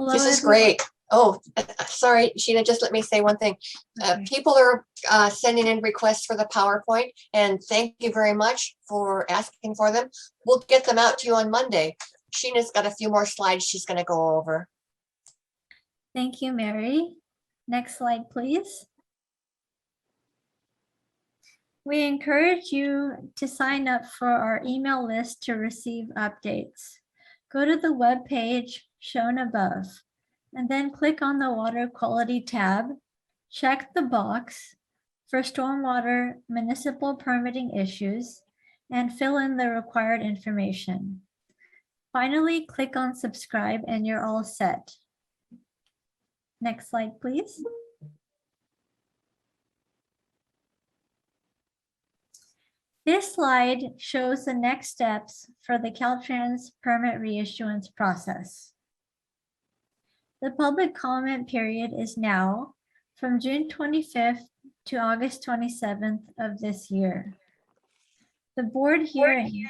Hello, This is everyone. great. Oh, sorry, Sheena, just let me say one thing. Okay. People are sending in requests for the PowerPoint, and thank you very much for asking for them. We'll get them out to you on Monday. Sheena's got a few more slides she's going to go over. Thank you, Mary. Next slide, please. We encourage you to sign up for our email list to receive updates. Go to the web page shown above, and then click on the Water Quality tab. Check the box for stormwater municipal permitting issues and fill in the required information. Finally, click on subscribe and you're all set. Next slide, please. This slide shows the next steps for the Caltrans permit reissuance process. The public comment period is now from June 25th to August 27th of this year. The board hearing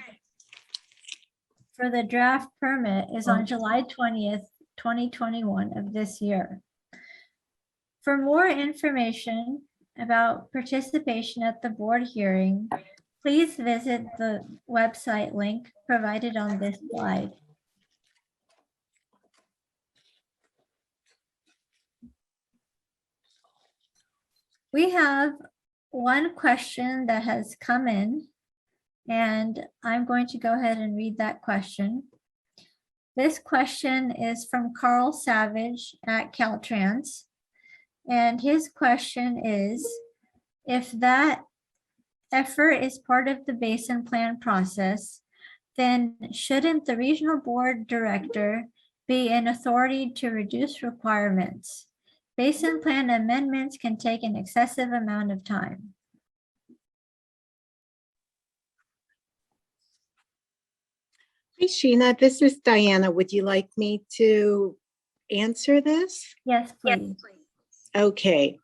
for the draft permit is on July 20th, 2021 of this year. For more information about participation at the board hearing, please visit the website link provided on this slide. We have one question that has come in, and I'm going to go ahead and read that question. This question is from Carl Savage at Caltrans, and his question is, if that effort is part of the basin plan process, then shouldn't the regional board director be an authority to reduce requirements? Basin plan amendments can take an excessive amount of time. Hey, Sheena, this is Diana. Would you like me to answer this? Yes, please. Okay,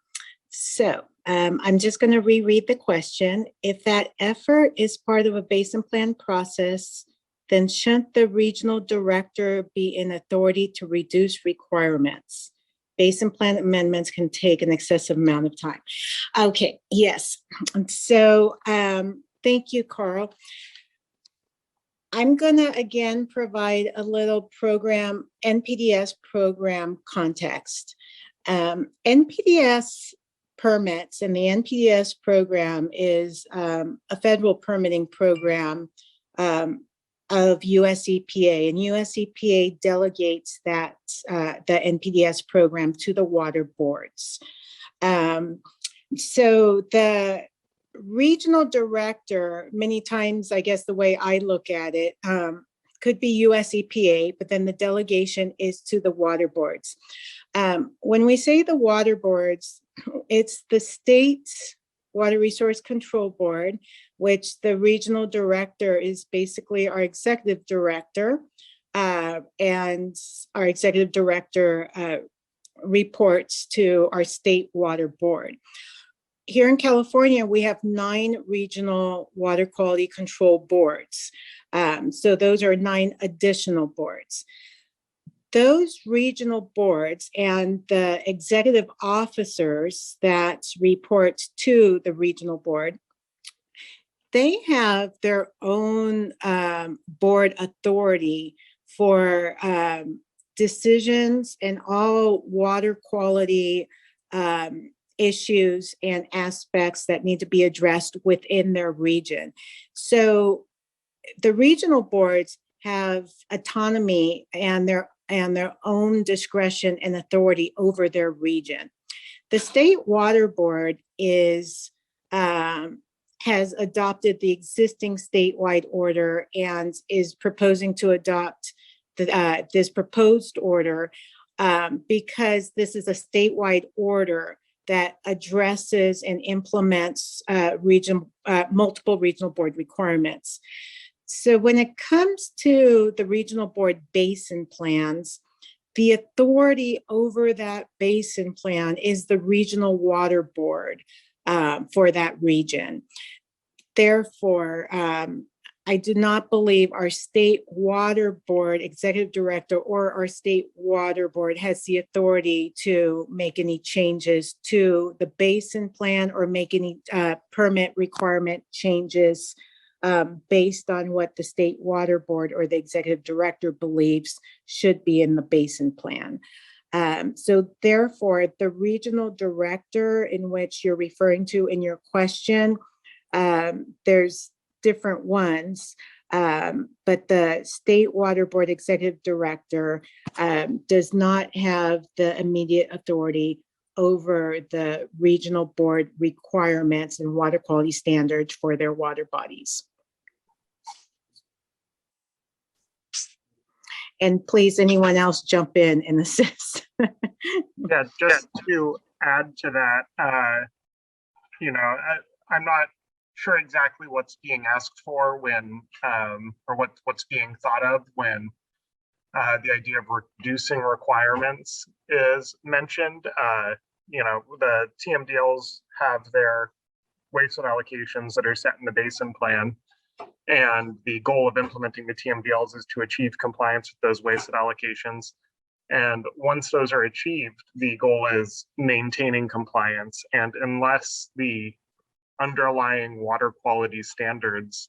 so I'm just going to reread the question. If that effort is part of a basin plan process, then shouldn't the regional director be an authority to reduce requirements? Basin plan amendments can take an excessive amount of time. Okay, yes. So thank you, Carl. I'm going to again provide a little program, NPDES program context. NPDES permits, and the NPDES program is a federal permitting program of US EPA, and US EPA delegates that the NPDES program to the water boards. So the regional director, many times, I guess the way I look at it, could be US EPA, but then the delegation is to the water boards. When we say the water boards, it's the state Water Resource Control Board, which the regional director is basically our executive director, and our executive director reports to our state water board. Here in California, we have 9 regional water quality control boards. So those are 9 additional boards. Those regional boards and the executive officers that report to the regional board, they have their own board authority for decisions and all water quality issues and aspects that need to be addressed within their region. So the regional boards have autonomy and their own discretion and authority over their region. The state water board is has adopted the existing statewide order and is proposing to adopt this proposed order because this is a statewide order that addresses and implements multiple regional board requirements. So when it comes to the regional board basin plans, the authority over that basin plan is the regional water board for that region. Therefore, I do not believe our state water board executive director or our state water board has the authority to make any changes to the basin plan or make any permit requirement changes based on what the state water board or the executive director believes should be in the basin plan. So therefore, the regional director in which you're referring to in your question, there's different ones, but the state water board executive director does not have the immediate authority over the regional board requirements and water quality standards for their water bodies. And please, anyone else jump in and assist. Yeah, just to add to that, you know, I'm not sure exactly what's being asked for when, or what's being thought of when the idea of reducing requirements is mentioned. You know, the Tmdls have their waste allocations that are set in the basin plan. And the goal of implementing the Tmdls is to achieve compliance with those wasted allocations. And once those are achieved, the goal is maintaining compliance. And unless the underlying water quality standards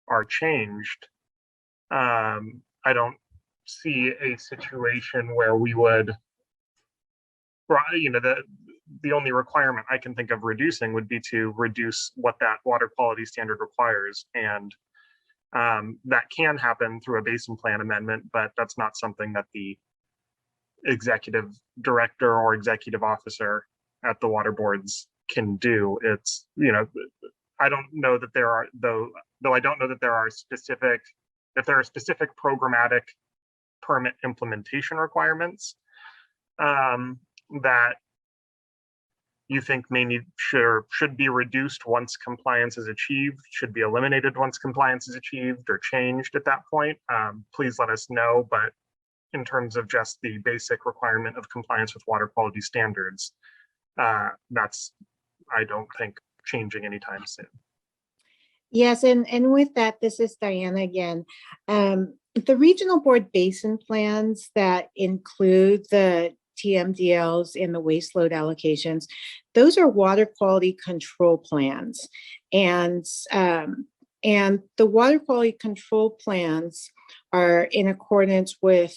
are changed, I don't see a situation where we would, you know, the only requirement I can think of reducing would be to reduce what that water quality standard requires. And that can happen through a basin plan amendment, but that's not something that the executive director or executive officer at the water boards can do. It's, you know, I don't know that there are, though I don't know that there are specific, if there are specific programmatic permit implementation requirements that you think should be reduced once compliance is achieved, should be eliminated once compliance is achieved or changed at that point, please let us know. But in terms of just the basic requirement of compliance with water quality standards, that's, I don't think, changing anytime soon. Yes, and with that, this is Diana again. The regional board basin plans that include the Tmdls and the waste load allocations, those are water quality control plans. And the water quality control plans are in accordance with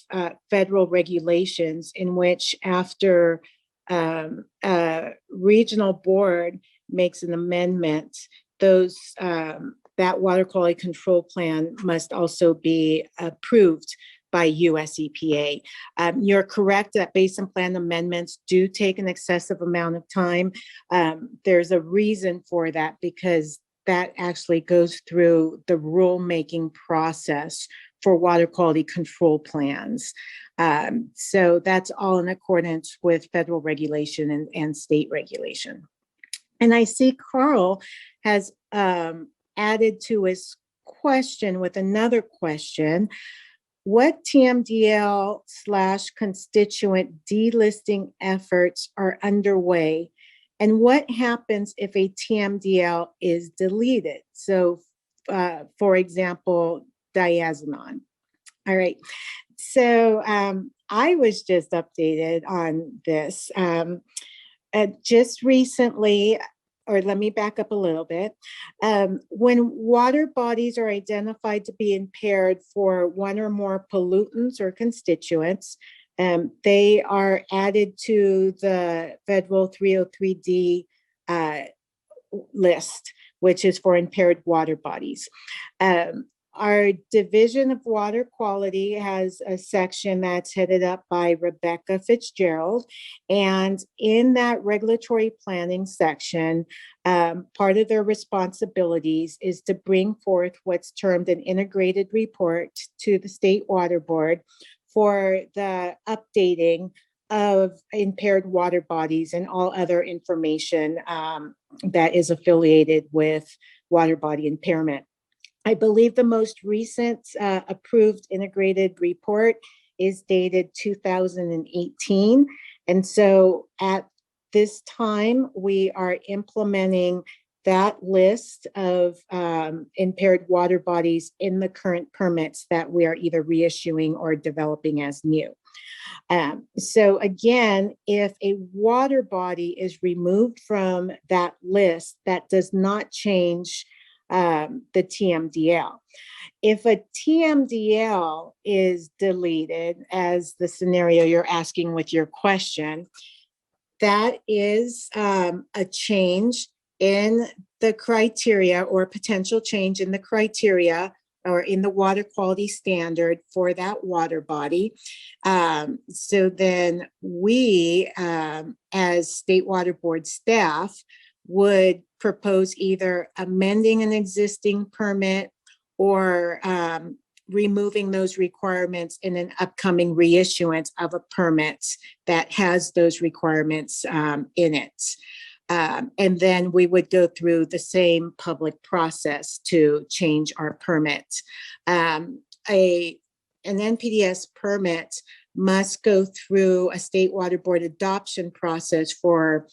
federal regulations, in which after a regional board makes an amendment, those that water quality control plan must also be approved by US EPA. You're correct that basin plan amendments do take an excessive amount of time. There's a reason for that, because that actually goes through the rulemaking process for water quality control plans. So that's all in accordance with federal regulation and state regulation. And I see Carl has added to his question with another question. What Tmdl/constituent delisting efforts are underway, and what happens if a Tmdl is deleted? So, for example, diazinon. All right. So I was just updated on this. Just recently, or let me back up a little bit. When water bodies are identified to be impaired for one or more pollutants or constituents, they are added to the federal 303D list, which is for impaired water bodies. Our Division of Water Quality has a section that's headed up by Rebecca Fitzgerald. And in that regulatory planning section, part of their responsibilities is to bring forth what's termed an integrated report to the State Water Board for the updating of impaired water bodies and all other information that is affiliated with water body impairment. I believe the most recent approved integrated report is dated 2018. And so at this time, we are implementing that list of impaired water bodies in the current permits that we are either reissuing or developing as new. So again, if a water body is removed from that list, that does not change the Tmdl. If a Tmdl is deleted, as the scenario you're asking with your question, that is a change in the criteria or potential change in the criteria or in the water quality standard for that water body. So then we, as State Water Board staff, would propose either amending an existing permit or removing those requirements in an upcoming reissuance of a permit that has those requirements in it. And then we would go through the same public process to change our permit. An NPDES permit must go through a State Water Board adoption process for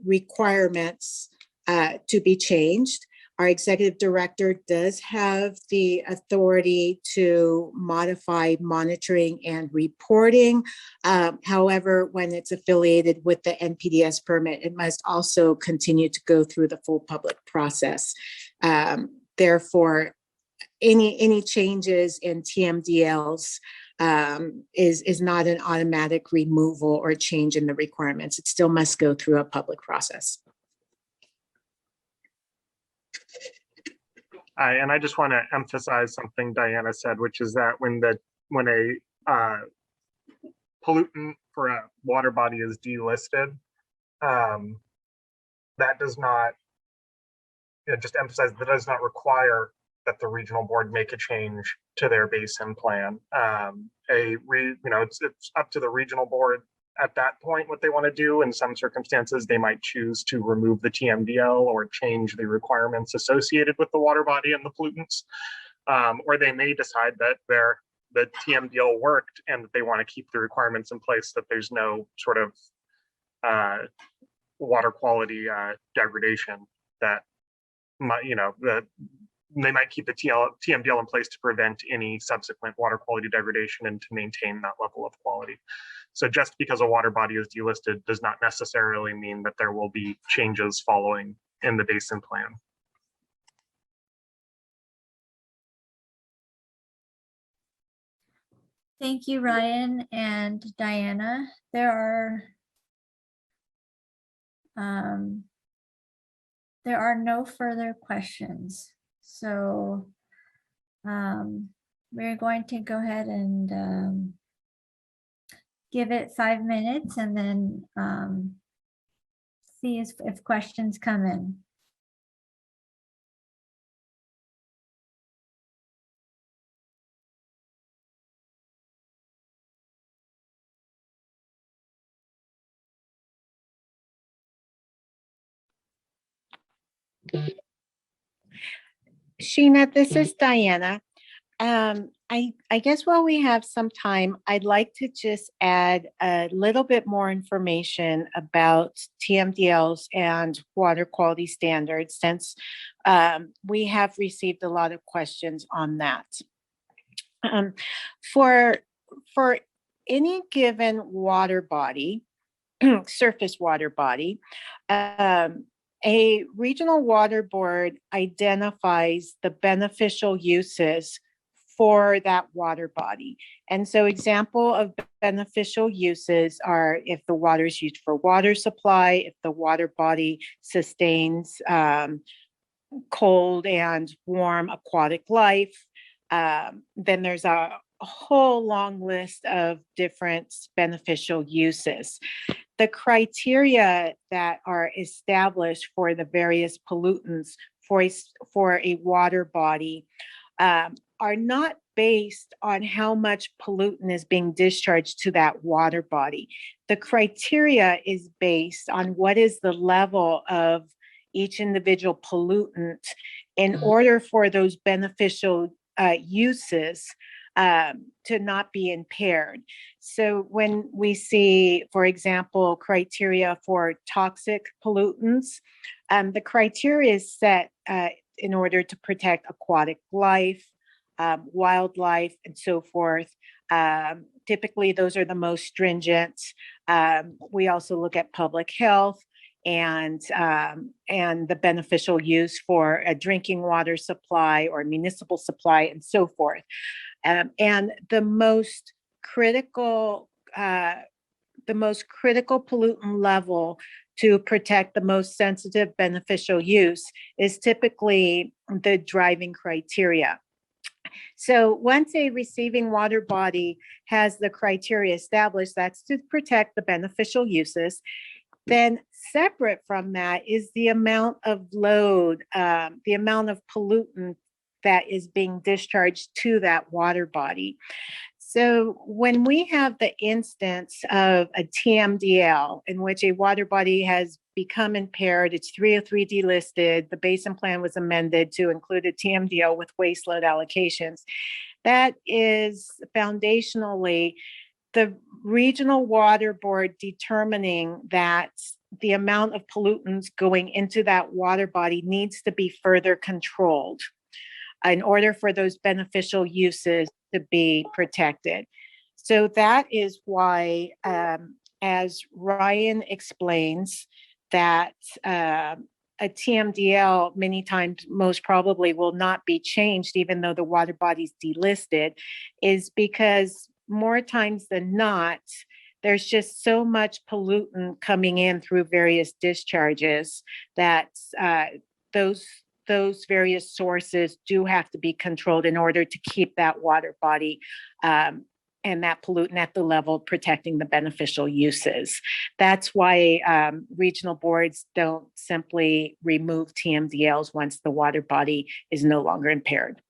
requirements to be changed. Our executive director does have the authority to modify monitoring and reporting. However, when it's affiliated with the NPDES permit, it must also continue to go through the full public process. Therefore, any changes in Tmdls is not an automatic removal or change in the requirements. It still must go through a public process. And I just want to emphasize something Diana said, which is that when a pollutant for a water body is delisted, that does not, just emphasize that does not require that the regional board make a change to their basin plan. It's up to the regional board at that point what they want to do. In some circumstances, they might choose to remove the Tmdl or change the requirements associated with the water body and the pollutants. Or they may decide that the Tmdl worked and that they want to keep the requirements in place, that there's no sort of water quality degradation that might, they might keep the Tmdl in place to prevent any subsequent water quality degradation and to maintain that level of quality. So just because a water body is delisted does not necessarily mean that there will be changes following in the basin plan. Thank you, Ryan and Diana. There are no further questions. So we're going to go ahead and give it 5 minutes and then see if questions come in. Sheena, this is Diana. I guess while we have some time, I'd like to just add a little bit more information about Tmdls and water quality standards, since we have received a lot of questions on that. For any given water body, surface water body, a regional water board identifies the beneficial uses for that water body. And so example of beneficial uses are if the water is used for water supply, if the water body sustains cold and warm aquatic life, then there's a whole long list of different beneficial uses. The criteria that are established for the various pollutants for a water body are not based on how much pollutant is being discharged to that water body. The criteria is based on what is the level of each individual pollutant in order for those beneficial uses to not be impaired. So when we see, for example, criteria for toxic pollutants, the criteria is set in order to protect aquatic life, wildlife, and so forth. Typically, those are the most stringent. We also look at public health and the beneficial use for a drinking water supply or municipal supply and so forth. And the most critical pollutant level to protect the most sensitive beneficial use is typically the driving criteria. So once a receiving water body has the criteria established, that's to protect the beneficial uses. Then separate from that is the amount of load, the amount of pollutant that is being discharged to that water body. So when we have the instance of a Tmdl in which a water body has become impaired, it's 303 delisted, the basin plan was amended to include a Tmdl with waste load allocations. That is foundationally the regional water board determining that the amount of pollutants going into that water body needs to be further controlled in order for those beneficial uses to be protected. So that is why, as Ryan explains, that a Tmdl many times most probably will not be changed even though the water body's delisted, is because more times than not, there's just so much pollutant coming in through various discharges that those various sources do have to be controlled in order to keep that water body and that pollutant at the level protecting the beneficial uses. That's why regional boards don't simply remove Tmdls once the water body is no longer impaired.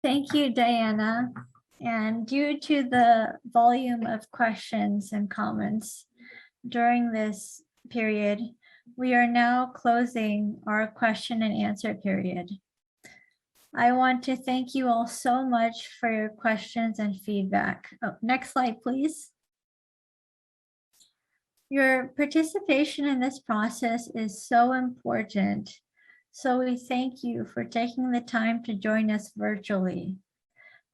Thank you, Diana. And due to the volume of questions and comments during this period, we are now closing our question and answer period. I want to thank you all so much for your questions and feedback. Oh, next slide, please. Your participation in this process is so important. So we thank you for taking the time to join us virtually.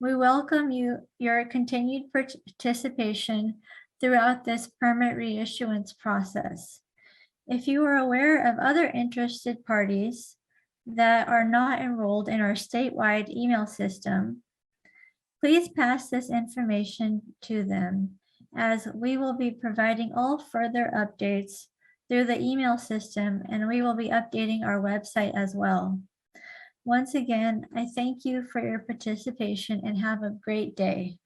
We welcome your continued participation throughout this permit reissuance process. If you are aware of other interested parties that are not enrolled in our statewide email system, please pass this information to them, as we will be providing all further updates through the email system, and we will be updating our website as well. Once again, I thank you for your participation and have a great day.